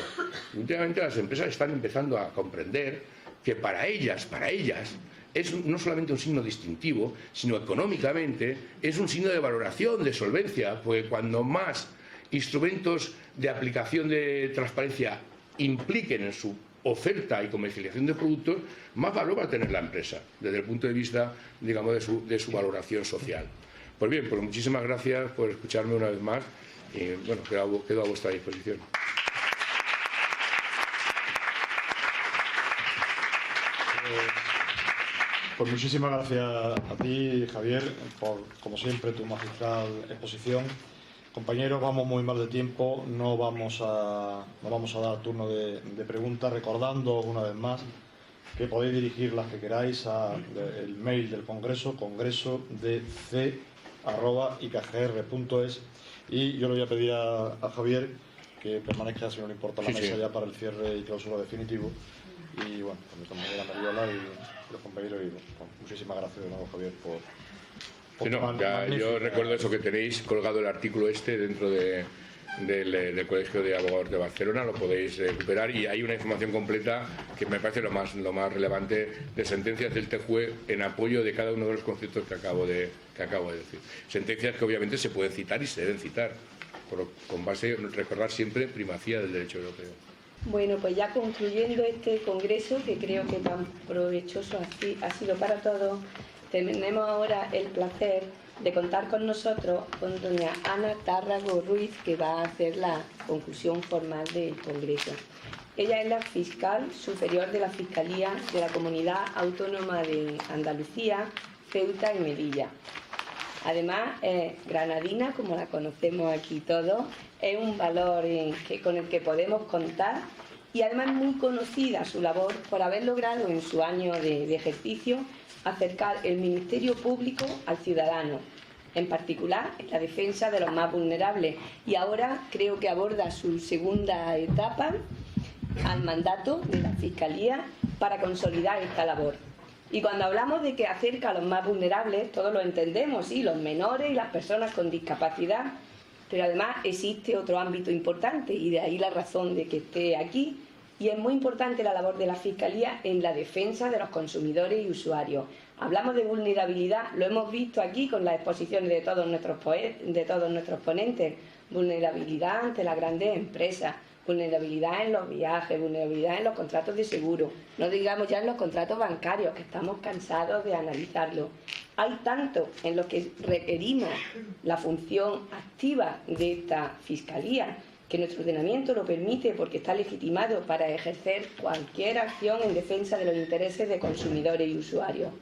Últimamente las empresas están empezando a comprender que para ellas es no solamente un signo distintivo, sino económicamente es un signo de valoración, de solvencia, porque cuando más instrumentos de aplicación de transparencia impliquen en su oferta y comercialización de productos, más valor va a tener la empresa, desde el punto de vista, digamos, de su valoración social. Pues bien, pues muchísimas gracias por escucharme una vez más y, bueno, quedo a vuestra disposición. Pues muchísimas gracias a ti, Javier, por, como siempre, tu magistral exposición. Compañeros, vamos muy mal de tiempo, no vamos a dar turno de preguntas, recordando una vez más que podéis dirigir las que queráis al mail del Congreso, congresodc@ikgr.es, y yo le voy a pedir a Javier que permanezca, si no le importa, la mesa ya para el cierre y clausura definitivo. Y bueno, pues estamos llegando a Mariola y los compañeros, y bueno, muchísimas gracias de nuevo, Javier, por sí, no, ya, yo recuerdo eso, que tenéis colgado el artículo dentro del Colegio de Abogados de Barcelona, lo podéis recuperar, y hay una información completa que me parece lo más relevante de sentencias del TJUE en apoyo de cada uno de los conceptos que acabo de decir. Sentencias que obviamente se pueden citar y se deben citar, con base, recordar siempre, primacía del derecho europeo. Bueno, pues ya concluyendo este congreso, que creo que tan provechoso ha sido para todos, tenemos ahora el placer de contar con nosotros con doña Ana Tárrago Ruiz, que va a hacer la conclusión formal del congreso. Ella es la fiscal superior de la Fiscalía de la Comunidad Autónoma de Andalucía, Ceuta y Melilla. Además, es granadina, como la conocemos aquí todos, es un valor con el que podemos contar, y además muy conocida su labor por haber logrado en su año de ejercicio acercar el Ministerio Público al ciudadano, en particular en la defensa de los más vulnerables, y ahora creo que aborda su segunda etapa al mandato de la Fiscalía para consolidar esta labor. Y cuando hablamos de que acerca a los más vulnerables, todos lo entendemos, sí, los menores y las personas con discapacidad, pero además existe otro ámbito importante, y de ahí la razón de que esté aquí, y es muy importante la labor de la Fiscalía en la defensa de los consumidores y usuarios. Hablamos de vulnerabilidad, lo hemos visto aquí con las exposiciones de todos nuestros ponentes, vulnerabilidad ante las grandes empresas, vulnerabilidad en los viajes, vulnerabilidad en los contratos de seguro, no digamos ya en los contratos bancarios, que estamos cansados de analizarlo. Hay tanto en lo que requerimos la función activa de esta Fiscalía, que nuestro ordenamiento lo permite porque está legitimado para ejercer cualquier acción en defensa de los intereses de consumidores y usuarios.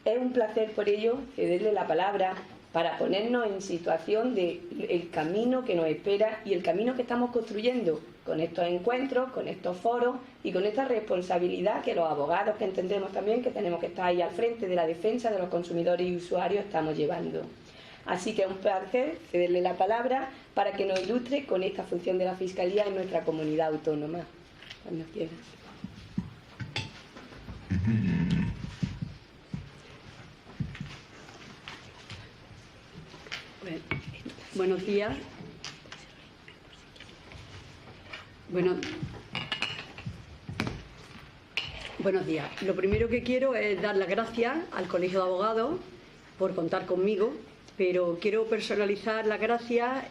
Es un placer por ello cederle la palabra para ponernos en situación del camino que nos espera y el camino que estamos construyendo con estos encuentros, con estos foros y con esta responsabilidad que los abogados, que entendemos también que tenemos que estar ahí al frente de la defensa de los consumidores y usuarios, estamos llevando. Así que es un placer cederle la palabra para que nos ilustre con esta función de la Fiscalía en nuestra comunidad autónoma. Cuando quieras. Bueno, buenos días. Buenos días. Lo primero que quiero es dar las gracias al Colegio de Abogados por contar conmigo, pero quiero personalizar las gracias,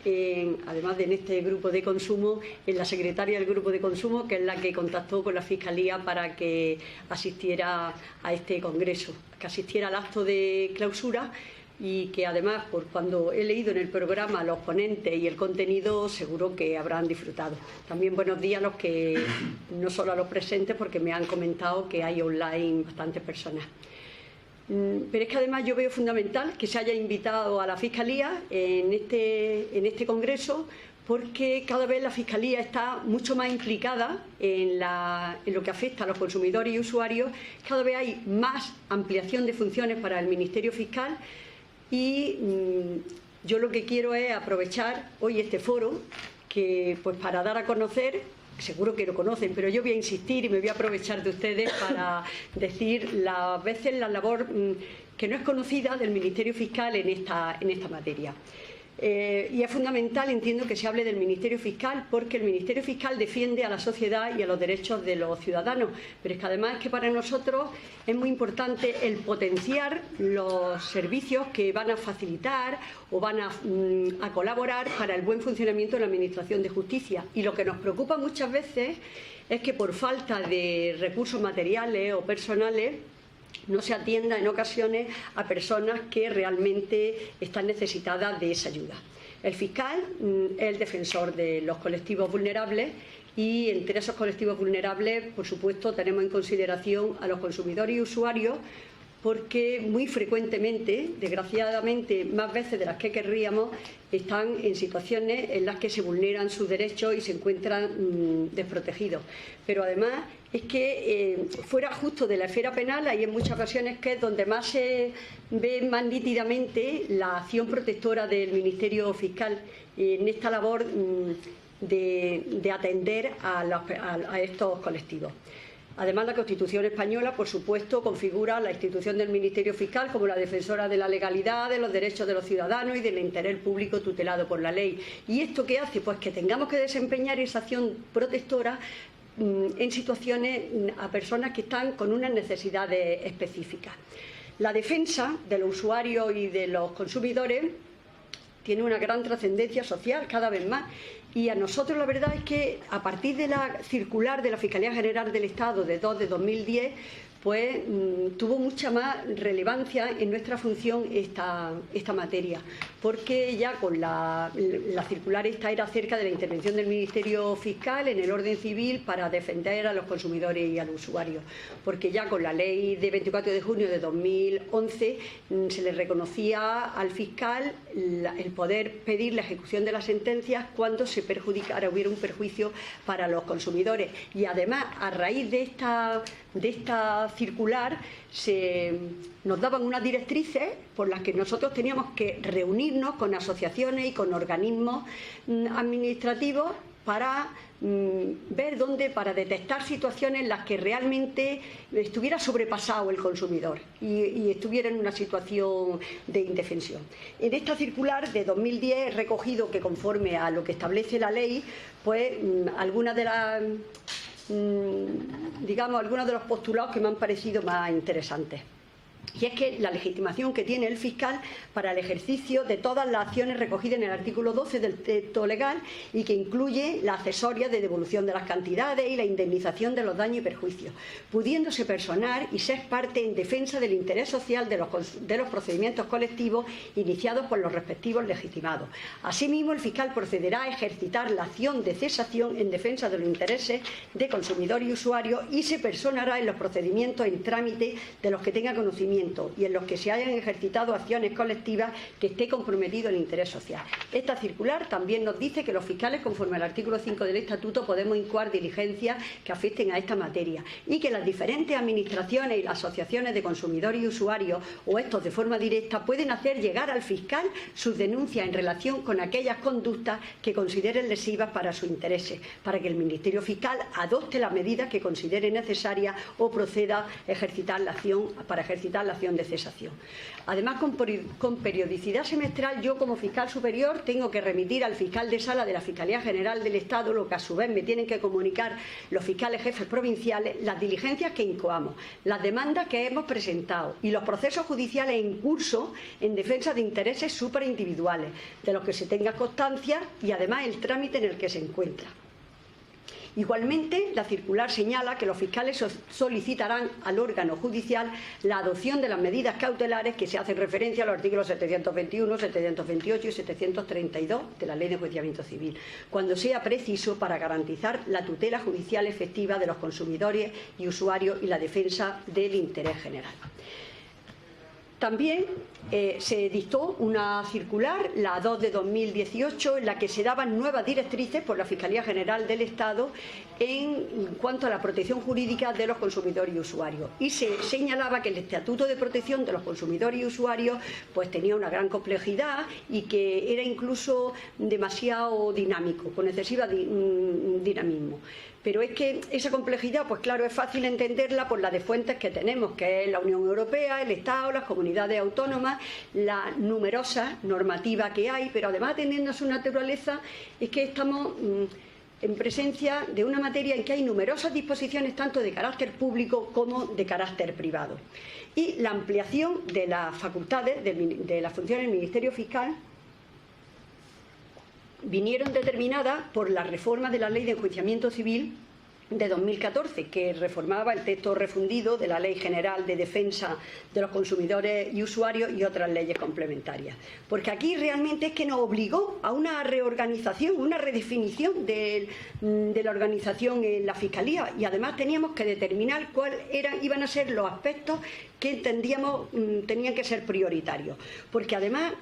además de en este grupo de consumo, en la secretaria del grupo de consumo, que es la que contactó con la Fiscalía para que asistiera a este congreso, que asistiera al acto de clausura, y que además, por cuando he leído en el programa los ponentes y el contenido, seguro que habrán disfrutado. También buenos días a los que, no solo a los presentes, porque me han comentado que hay online bastantes personas. Pero es que además yo veo fundamental que se haya invitado a la Fiscalía en este congreso, porque cada vez la Fiscalía está mucho más implicada en lo que afecta a los consumidores y usuarios. Cada vez hay más ampliación de funciones para el Ministerio Fiscal, y yo lo que quiero es aprovechar hoy este foro pues para dar a conocer, seguro que lo conocen, pero yo voy a insistir y me voy a aprovechar de ustedes para decir las veces la labor que no es conocida del Ministerio Fiscal en esta materia. Y es fundamental, entiendo, que se hable del Ministerio Fiscal, porque el Ministerio Fiscal defiende a la sociedad y a los derechos de los ciudadanos, pero es que además es que para nosotros es muy importante el potenciar los servicios que van a facilitar o van a colaborar para el buen funcionamiento de la Administración de Justicia. Y lo que nos preocupa muchas veces es que por falta de recursos materiales o personales no se atienda en ocasiones a personas que realmente están necesitadas de esa ayuda. El fiscal es el defensor de los colectivos vulnerables y entre esos colectivos vulnerables, por supuesto, tenemos en consideración a los consumidores y usuarios, porque muy frecuentemente, desgraciadamente, más veces de las que querríamos, están en situaciones en las que se vulneran sus derechos y se encuentran desprotegidos. Pero además es que fuera justo de la esfera penal, hay en muchas ocasiones que es donde más se ve más nítidamente la acción protectora del Ministerio Fiscal en esta labor de atender a estos colectivos. Además, la Constitución española, por supuesto, configura la institución del Ministerio Fiscal como la defensora de la legalidad, de los derechos de los ciudadanos y del interés público tutelado por la ley. ¿Y esto qué hace? Pues que tengamos que desempeñar esa acción protectora en situaciones a personas que están con unas necesidades específicas. La defensa de los usuarios y de los consumidores tiene una gran trascendencia social cada vez más. Y a nosotros la verdad es que a partir de la circular de la Fiscalía General del Estado de 2 de 2010, pues tuvo mucha más relevancia en nuestra función esta materia, porque ya con la circular esta era acerca de la intervención del Ministerio Fiscal en el orden civil para defender a los consumidores y al usuario, porque ya con la ley de 24 de junio de 2011 se le reconocía al fiscal el poder pedir la ejecución de las sentencias cuando se perjudicara, hubiera un perjuicio para los consumidores. Y además, a raíz de esta circular nos daban unas directrices por las que nosotros teníamos que reunirnos con asociaciones y con organismos administrativos para ver para detectar situaciones en las que realmente estuviera sobrepasado el consumidor y estuviera en una situación de indefensión. En esta circular de 2010 he recogido que, conforme a lo que establece la ley, pues algunas de las algunos de los postulados que me han parecido más interesantes. Y es que la legitimación que tiene el fiscal para el ejercicio de todas las acciones recogidas en el artículo 12 del texto legal y que incluye la accesoria de devolución de las cantidades y la indemnización de los daños y perjuicios, pudiéndose personar y ser parte en defensa del interés social de los procedimientos colectivos iniciados por los respectivos legitimados. Asimismo, el fiscal procederá a ejercitar la acción de cesación en defensa de los intereses de consumidor y usuario y se personará en los procedimientos en trámite de los que tenga conocimiento y en los que se hayan ejercitado acciones colectivas que esté comprometido el interés social. Esta circular también nos dice que los fiscales, conforme al artículo 5 del Estatuto, podemos incoar diligencias que afecten a esta materia y que las diferentes administraciones y las asociaciones de consumidores y usuarios, o estos de forma directa, pueden hacer llegar al fiscal sus denuncias en relación con aquellas conductas que consideren lesivas para sus intereses, para que el Ministerio Fiscal adopte las medidas que considere necesarias o proceda a ejercitar la acción de cesación. Además, con periodicidad semestral, yo como fiscal superior tengo que remitir al fiscal de sala de la Fiscalía General del Estado, lo que a su vez me tienen que comunicar los fiscales jefes provinciales, las diligencias que incoamos, las demandas que hemos presentado y los procesos judiciales en curso en defensa de intereses superindividuales, de los que se tenga constancia y además el trámite en el que se encuentra. Igualmente, la circular señala que los fiscales solicitarán al órgano judicial la adopción de las medidas cautelares que se hacen referencia a los artículos 721, 728 y 732 de la Ley de Enjuiciamiento Civil, cuando sea preciso, para garantizar la tutela judicial efectiva de los consumidores y usuarios y la defensa del interés general. También se dictó una circular, la 2 de 2018, en la que se daban nuevas directrices por la Fiscalía General del Estado en cuanto a la protección jurídica de los consumidores y usuarios. Y se señalaba que el Estatuto de Protección de los Consumidores y Usuarios pues tenía una gran complejidad y que era incluso demasiado dinámico, con excesiva dinamismo. Pero es que esa complejidad, pues claro, es fácil entenderla por las de fuentes que tenemos, que es la Unión Europea, el Estado, las comunidades comunidades autónomas, la numerosa normativa que hay, pero además, atendiendo a su naturaleza, es que estamos en presencia de una materia en que hay numerosas disposiciones tanto de carácter público como de carácter privado. Y la ampliación de las facultades, de las funciones del Ministerio Fiscal, vinieron determinadas por la reforma de la Ley de Enjuiciamiento Civil de 2014, que reformaba el texto refundido de la Ley General de Defensa de los Consumidores y Usuarios y otras leyes complementarias. Porque aquí realmente es que nos obligó a una reorganización, una redefinición de la organización en la Fiscalía, y además teníamos que determinar cuáles iban a ser los aspectos que entendíamos tenían que ser prioritarios. Porque además,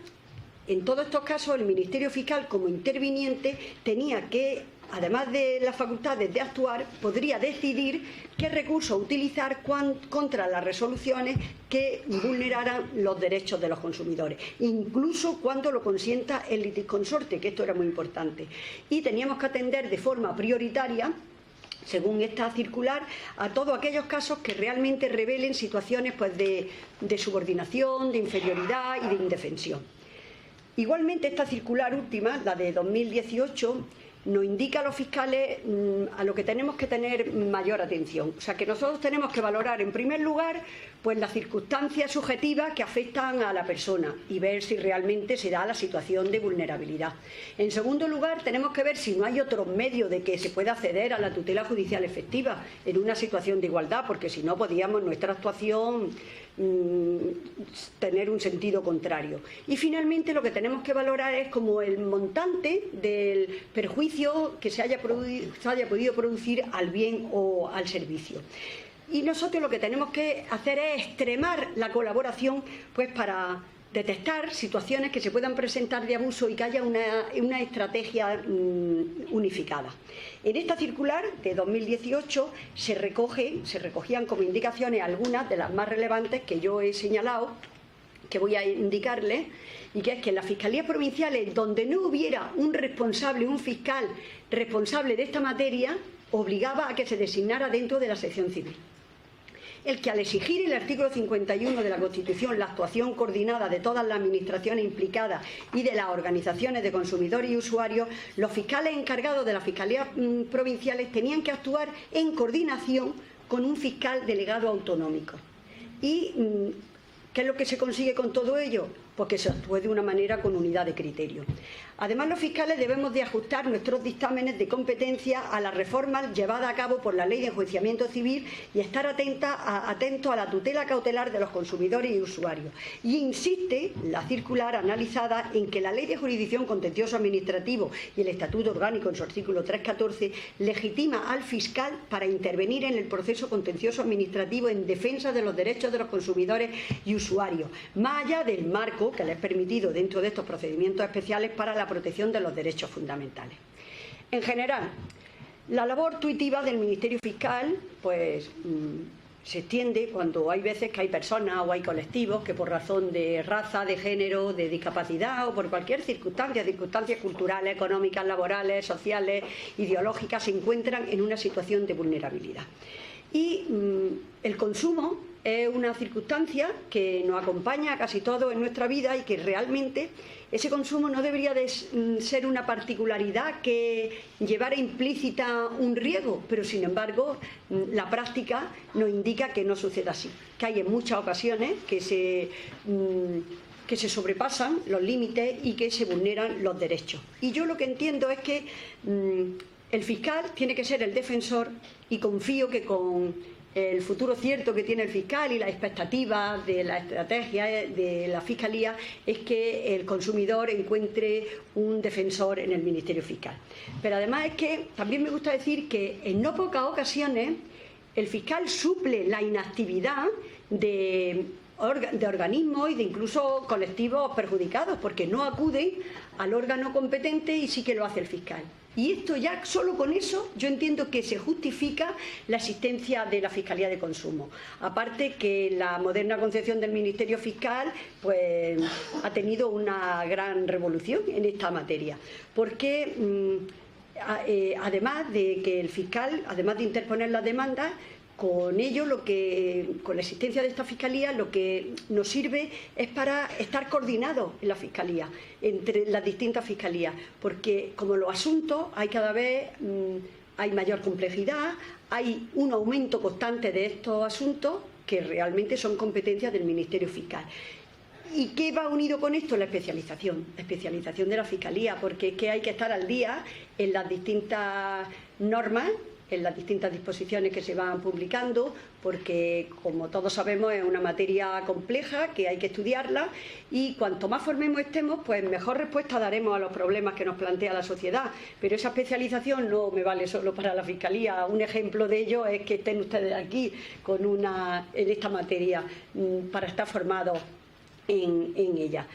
en todos estos casos, el Ministerio Fiscal, como interviniente, tenía que, además de las facultades de actuar, podría decidir qué recursos utilizar contra las resoluciones que vulneraran los derechos de los consumidores, incluso cuando lo consienta el litisconsorte, que esto era muy importante. Y teníamos que atender de forma prioritaria, según esta circular, a todos aquellos casos que realmente revelen situaciones pues, de subordinación, de inferioridad y de indefensión. Igualmente, esta circular última, la de 2018, nos indica a los fiscales a lo que tenemos que tener mayor atención. O sea, que nosotros tenemos que valorar, en primer lugar, pues las circunstancias subjetivas que afectan a la persona y ver si realmente se da la situación de vulnerabilidad. En segundo lugar, tenemos que ver si no hay otro medio de que se pueda acceder a la tutela judicial efectiva en una situación de igualdad, porque si no podíamos nuestra actuación tener un sentido contrario. Y finalmente lo que tenemos que valorar es como el montante del perjuicio que se haya podido producir al bien o al servicio. Y nosotros lo que tenemos que hacer es extremar la colaboración pues para detectar situaciones que se puedan presentar de abuso y que haya una estrategia unificada. En esta circular de 2018 se recogían como indicaciones algunas de las más relevantes que yo he señalado, que voy a indicarles, y que es que en las fiscalías provinciales donde no hubiera un responsable, un fiscal responsable de esta materia, obligaba a que se designara dentro de la sección civil. El que al exigir el artículo 51 de la Constitución la actuación coordinada de todas las administraciones implicadas y de las organizaciones de consumidores y usuarios, los fiscales encargados de las fiscalías provinciales tenían que actuar en coordinación con un fiscal delegado autonómico. ¿Y qué es lo que se consigue con todo ello? Pues que se actúe de una manera con unidad de criterio. Además, los fiscales debemos de ajustar nuestros dictámenes de competencia a las reformas llevadas a cabo por la Ley de Enjuiciamiento Civil y estar atentos a la tutela cautelar de los consumidores y usuarios. Y insiste la circular analizada en que la Ley de Jurisdicción Contencioso Administrativo y el Estatuto Orgánico en su artículo 314 legitima al fiscal para intervenir en el proceso contencioso administrativo en defensa de los derechos de los consumidores y usuarios, más allá del marco que les es permitido dentro de estos procedimientos especiales para la protección de los derechos fundamentales. En general, la labor tuitiva del Ministerio Fiscal pues se extiende cuando hay veces que hay personas o hay colectivos que por razón de raza, de género, de discapacidad o por cualquier circunstancias culturales, económicas, laborales, sociales, ideológicas, se encuentran en una situación de vulnerabilidad. Y el consumo es una circunstancia que nos acompaña a casi todos en nuestra vida y que realmente ese consumo no debería de ser una particularidad que llevara implícita un riesgo, pero sin embargo la práctica nos indica que no sucede así, que hay en muchas ocasiones que se sobrepasan los límites y que se vulneran los derechos. Y yo lo que entiendo es que el fiscal tiene que ser el defensor y confío que con el futuro cierto que tiene el fiscal y las expectativas de la estrategia de la Fiscalía es que el consumidor encuentre un defensor en el Ministerio Fiscal. Pero además es que también me gusta decir que en no pocas ocasiones el fiscal suple la inactividad de organismos y de incluso colectivos perjudicados porque no acuden al órgano competente y sí que lo hace el fiscal. Y esto ya, solo con eso, yo entiendo que se justifica la existencia de la Fiscalía de Consumo. Aparte que la moderna concepción del Ministerio Fiscal pues, ha tenido una gran revolución en esta materia. Porque además de que el fiscal, además de interponer las demandas, Con ello, con la existencia de esta Fiscalía, lo que nos sirve es para estar coordinados en la Fiscalía, entre las distintas Fiscalías, porque como los asuntos hay cada vez hay mayor complejidad, hay un aumento constante de estos asuntos que realmente son competencias del Ministerio Fiscal. ¿Y qué va unido con esto? La especialización de la Fiscalía, porque es que hay que estar al día en las distintas normas, en las distintas disposiciones que se van publicando, porque, como todos sabemos, es una materia compleja que hay que estudiarla, y cuanto más formemos estemos, pues mejor respuesta daremos a los problemas que nos plantea la sociedad. Pero esa especialización no me vale solo para la Fiscalía. Un ejemplo de ello es que estén ustedes aquí en esta materia para estar formados en ella.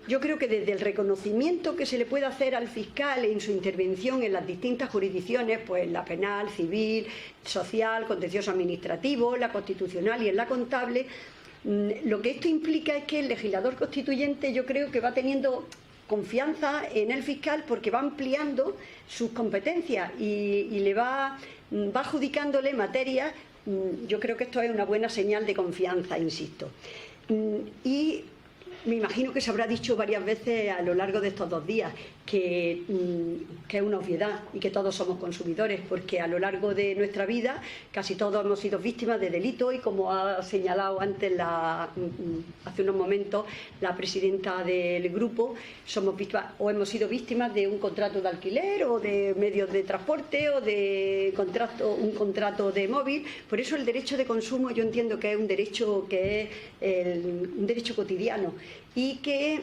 Yo creo que desde el reconocimiento que se le puede hacer al fiscal en su intervención en las distintas jurisdicciones, pues la penal, civil, social, contencioso administrativo, la constitucional y en la contable, lo que esto implica es que el legislador constituyente, yo creo que va teniendo confianza en el fiscal, porque va ampliando sus competencias y le va adjudicándole materias. Yo creo que esto es una buena señal de confianza, insisto. Y me imagino que se habrá dicho varias veces a lo largo de estos 2 días que es una obviedad y que todos somos consumidores, porque a lo largo de nuestra vida casi todos hemos sido víctimas de delitos, y como ha señalado antes hace unos momentos la presidenta del grupo, somos víctimas o hemos sido víctimas de un contrato de alquiler o de medios de transporte o de un contrato de móvil. Por eso el derecho de consumo yo entiendo que es un derecho un derecho cotidiano, y que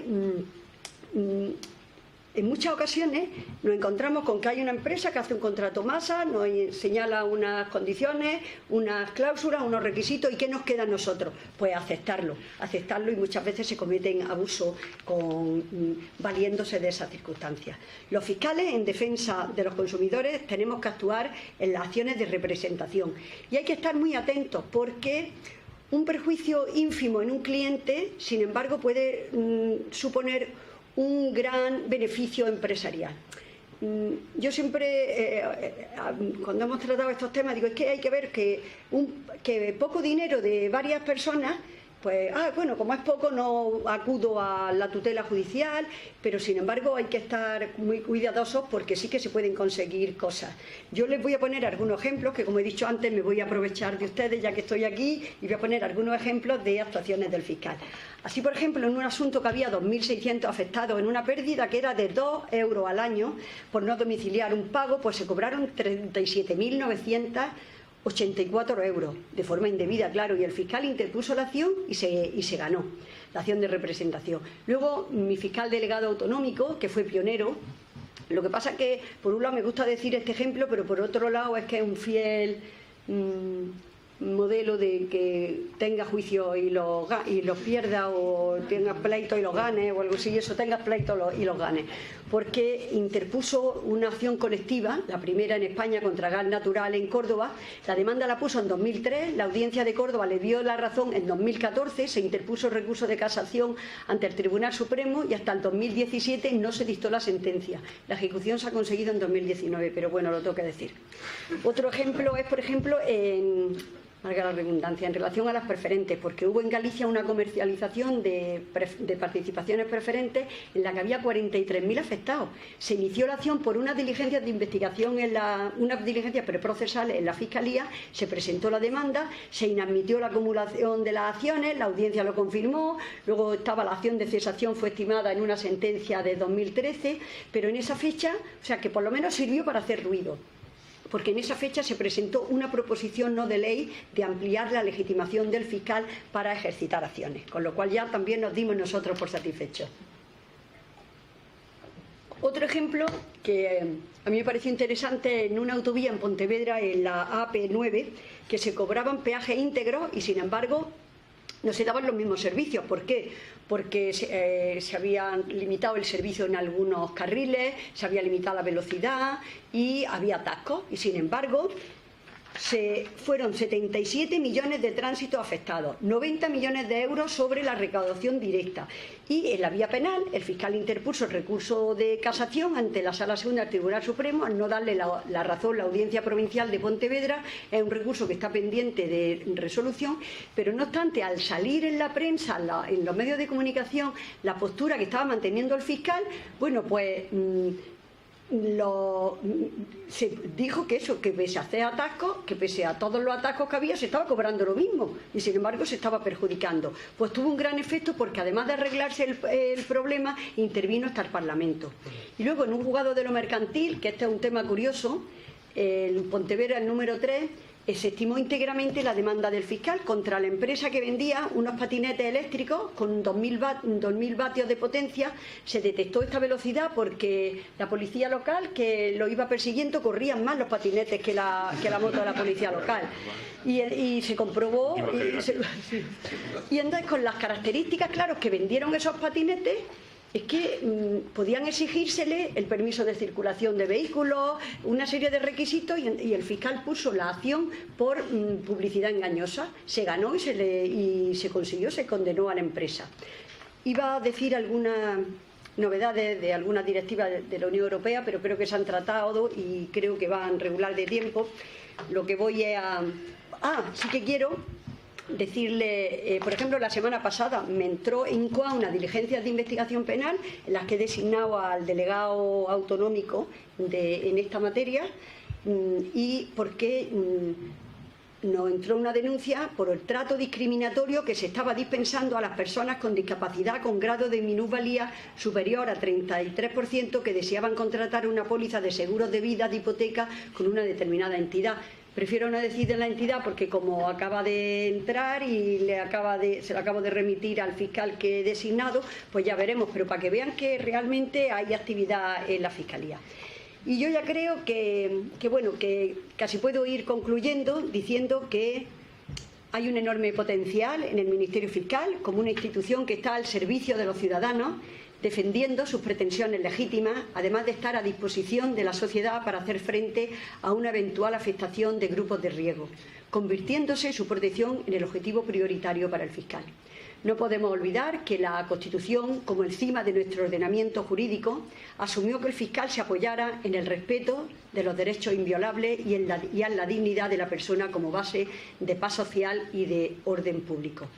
en muchas ocasiones nos encontramos con que hay una empresa que hace un contrato masa, nos señala unas condiciones, unas cláusulas, unos requisitos, y ¿qué nos queda a nosotros? Pues aceptarlo, y muchas veces se cometen abusos valiéndose de esas circunstancias. Los fiscales, en defensa de los consumidores, tenemos que actuar en las acciones de representación, y hay que estar muy atentos, porque un perjuicio ínfimo en un cliente, sin embargo, puede suponer un gran beneficio empresarial. Yo siempre, cuando hemos tratado estos temas, digo, es que hay que ver que poco dinero de varias personas, pues, bueno, como es poco no acudo a la tutela judicial, pero sin embargo hay que estar muy cuidadosos, porque sí que se pueden conseguir cosas. Yo les voy a poner algunos ejemplos, que como he dicho antes me voy a aprovechar de ustedes ya que estoy aquí, y voy a poner algunos ejemplos de actuaciones del fiscal. Así, por ejemplo, en un asunto que había 2.600 afectados en una pérdida que era de 2 euros al año por no domiciliar un pago, pues se cobraron 37.984 euros, de forma indebida, claro, y el fiscal interpuso la acción y se ganó la acción de representación. Luego, mi fiscal delegado autonómico, que fue pionero, lo que pasa es que, por un lado, me gusta decir este ejemplo, pero por otro lado es que es un fiel modelo de que tenga juicio y los pierda, o tenga pleito y los gane, o algo así, eso, tenga pleito y los gane, porque interpuso una acción colectiva, la primera en España, contra Gas Natural en Córdoba. La demanda la puso en 2003, la Audiencia de Córdoba le dio la razón en 2014, se interpuso recurso de casación ante el Tribunal Supremo, y hasta el 2017 no se dictó la sentencia. La ejecución se ha conseguido en 2019, pero bueno, lo tengo que decir. Otro ejemplo es, por ejemplo, valga la redundancia, en relación a las preferentes, porque hubo en Galicia una comercialización de participaciones preferentes en la que había 43.000 afectados. Se inició la acción por unas diligencias de investigación, unas diligencias preprocesales en la Fiscalía, se presentó la demanda, se inadmitió la acumulación de las acciones, la audiencia lo confirmó, luego estaba la acción de cesación, fue estimada en una sentencia de 2013, pero en esa fecha, o sea que por lo menos sirvió para hacer ruido, porque en esa fecha se presentó una proposición no de ley de ampliar la legitimación del fiscal para ejercitar acciones, con lo cual ya también nos dimos nosotros por satisfechos. Otro ejemplo que a mí me pareció interesante, en una autovía en Pontevedra, en la AP9, que se cobraban peaje íntegro y sin embargo no se daban los mismos servicios. ¿Por qué? Porque se había limitado el servicio en algunos carriles, se había limitado la velocidad y había atascos. Y sin embargo, fueron 77 millones de tránsitos afectados, 90 millones de euros sobre la recaudación directa. Y en la vía penal, el fiscal interpuso el recurso de casación ante la Sala Segunda del Tribunal Supremo al no darle la razón la Audiencia Provincial de Pontevedra. Es un recurso que está pendiente de resolución, pero no obstante, al salir en la prensa, en los medios de comunicación, la postura que estaba manteniendo el fiscal, bueno, pues se dijo que pese a hacer atascos, que pese a todos los atascos que había, se estaba cobrando lo mismo y sin embargo se estaba perjudicando. Pues tuvo un gran efecto porque además de arreglarse el problema, intervino hasta el Parlamento. Y luego en un juzgado de lo mercantil, que este es un tema curioso, en Pontevedra, el número 3, se estimó íntegramente la demanda del fiscal contra la empresa que vendía unos patinetes eléctricos con 2.000 vatios de potencia. Se detectó esta velocidad porque la policía local que lo iba persiguiendo corrían más los patinetes que la moto de la policía local. Y se comprobó. Y entonces, con las características, claro, que vendieron esos patinetes, es que podían exigírsele el permiso de circulación de vehículos, una serie de requisitos, y el fiscal puso la acción por publicidad engañosa. Se ganó y se consiguió, se condenó a la empresa. Iba a decir algunas novedades de algunas directivas de la Unión Europea, pero creo que se han tratado y creo que van regular de tiempo. Lo que voy es a... sí que quiero decirle, por ejemplo, la semana pasada me entró en COA unas diligencias de investigación penal en las que he designado al delegado autonómico en esta materia, y porque nos entró una denuncia por el trato discriminatorio que se estaba dispensando a las personas con discapacidad con grado de minusvalía superior a 33% que deseaban contratar una póliza de seguros de vida de hipoteca con una determinada entidad. Prefiero no decir de la entidad porque como acaba de entrar y se lo acabo de remitir al fiscal que he designado, pues ya veremos, pero para que vean que realmente hay actividad en la Fiscalía. Y yo ya creo que casi puedo ir concluyendo diciendo que hay un enorme potencial en el Ministerio Fiscal como una institución que está al servicio de los ciudadanos, defendiendo sus pretensiones legítimas, además de estar a disposición de la sociedad para hacer frente a una eventual afectación de grupos de riesgo, convirtiéndose su protección en el objetivo prioritario para el fiscal. No podemos olvidar que la Constitución, como el cima de nuestro ordenamiento jurídico, asumió que el fiscal se apoyara en el respeto de los derechos inviolables y en la dignidad de la persona como base de paz social y de orden público.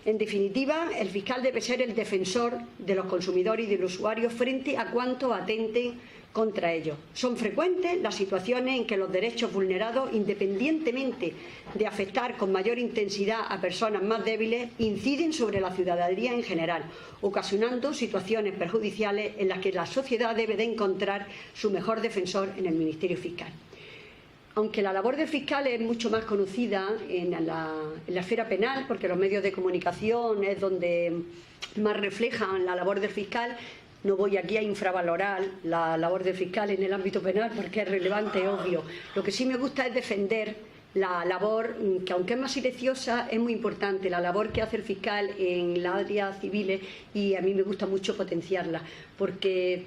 En definitiva, el fiscal debe ser el defensor de los consumidores y de los usuarios frente a cuanto atenten contra ellos. Son frecuentes las situaciones en que los derechos vulnerados, independientemente de afectar con mayor intensidad a personas más débiles, inciden sobre la ciudadanía en general, ocasionando situaciones perjudiciales en las que la sociedad debe de encontrar su mejor defensor en el Ministerio Fiscal. Aunque la labor del fiscal es mucho más conocida en la esfera penal, porque los medios de comunicación es donde más reflejan la labor del fiscal, no voy aquí a infravalorar la labor del fiscal en el ámbito penal porque es relevante, es obvio. Lo que sí me gusta es defender la labor, que aunque es más silenciosa, es muy importante, la labor que hace el fiscal en las áreas civiles, y a mí me gusta mucho potenciarla, porque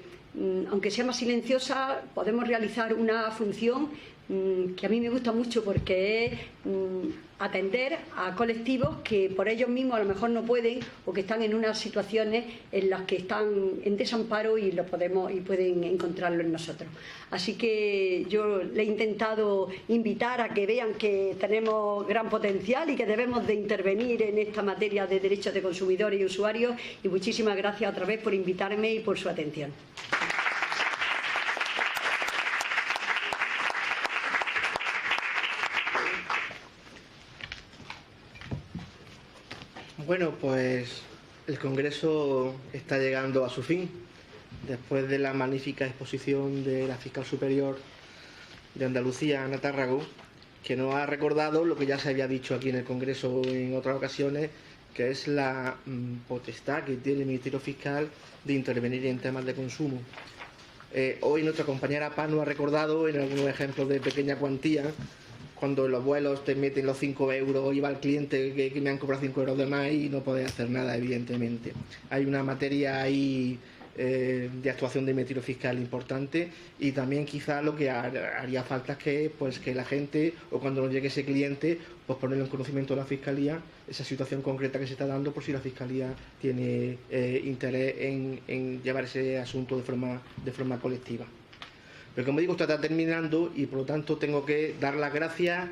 aunque sea más silenciosa, podemos realizar una función que a mí me gusta mucho porque es atender a colectivos que por ellos mismos a lo mejor no pueden o que están en unas situaciones en las que están en desamparo y pueden encontrarlo en nosotros. Así que yo le he intentado invitar a que vean que tenemos gran potencial y que debemos de intervenir en esta materia de derechos de consumidores y usuarios, y muchísimas gracias otra vez por invitarme y por su atención. Bueno, pues el Congreso está llegando a su fin. Después de la magnífica exposición de la Fiscal Superior de Andalucía, Ana Tárrago, que nos ha recordado lo que ya se había dicho aquí en el Congreso en otras ocasiones, que es la potestad que tiene el Ministerio Fiscal de intervenir en temas de consumo. Hoy nuestra compañera Paz nos ha recordado en algunos ejemplos de pequeña cuantía, cuando en los vuelos te meten los 5 euros y va el cliente que me han cobrado 5 euros de más y no puedes hacer nada, evidentemente. Hay una materia ahí de actuación de metido fiscal importante, y también quizá lo que haría falta es que la gente, o cuando nos llegue ese cliente, pues ponerlo en conocimiento de la Fiscalía esa situación concreta que se está dando, por si la Fiscalía tiene interés en llevar ese asunto de forma colectiva. Pero como digo, esto está terminando y por lo tanto tengo que dar las gracias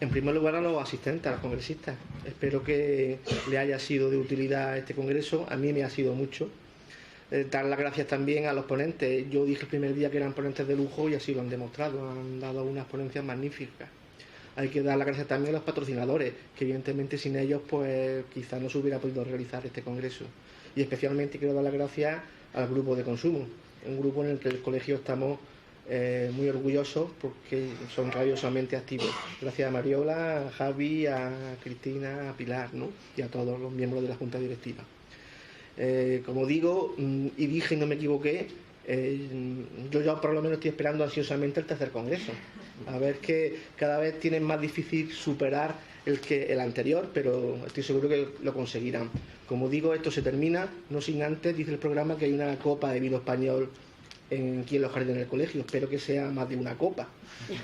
en primer lugar a los asistentes, a los congresistas. Espero que le haya sido de utilidad este congreso, a mí me ha sido mucho. Dar las gracias también a los ponentes. Yo dije el primer día que eran ponentes de lujo y así lo han demostrado, han dado unas ponencias magníficas. Hay que dar las gracias también a los patrocinadores, que evidentemente sin ellos pues quizás no se hubiera podido realizar este congreso. Y especialmente quiero dar las gracias al grupo de consumo, un grupo en el que el colegio estamos muy orgullosos porque son rabiosamente activos. Gracias a Mariola, a Javi, a Cristina, a Pilar, ¿no? Y a todos los miembros de la Junta Directiva. Como digo, y dije y no me equivoqué, yo ya por lo menos estoy esperando ansiosamente el tercer congreso. A ver, que cada vez tienen más difícil superar el anterior, pero estoy seguro que lo conseguirán. Como digo, esto se termina, no sin antes, dice el programa, que hay una copa de vino español aquí en los jardines del colegio. Espero que sea más de una copa,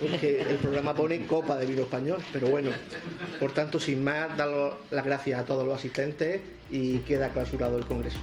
porque el programa pone copa de vino español, pero bueno, por tanto, sin más, dar las gracias a todos los asistentes y queda clausurado el congreso.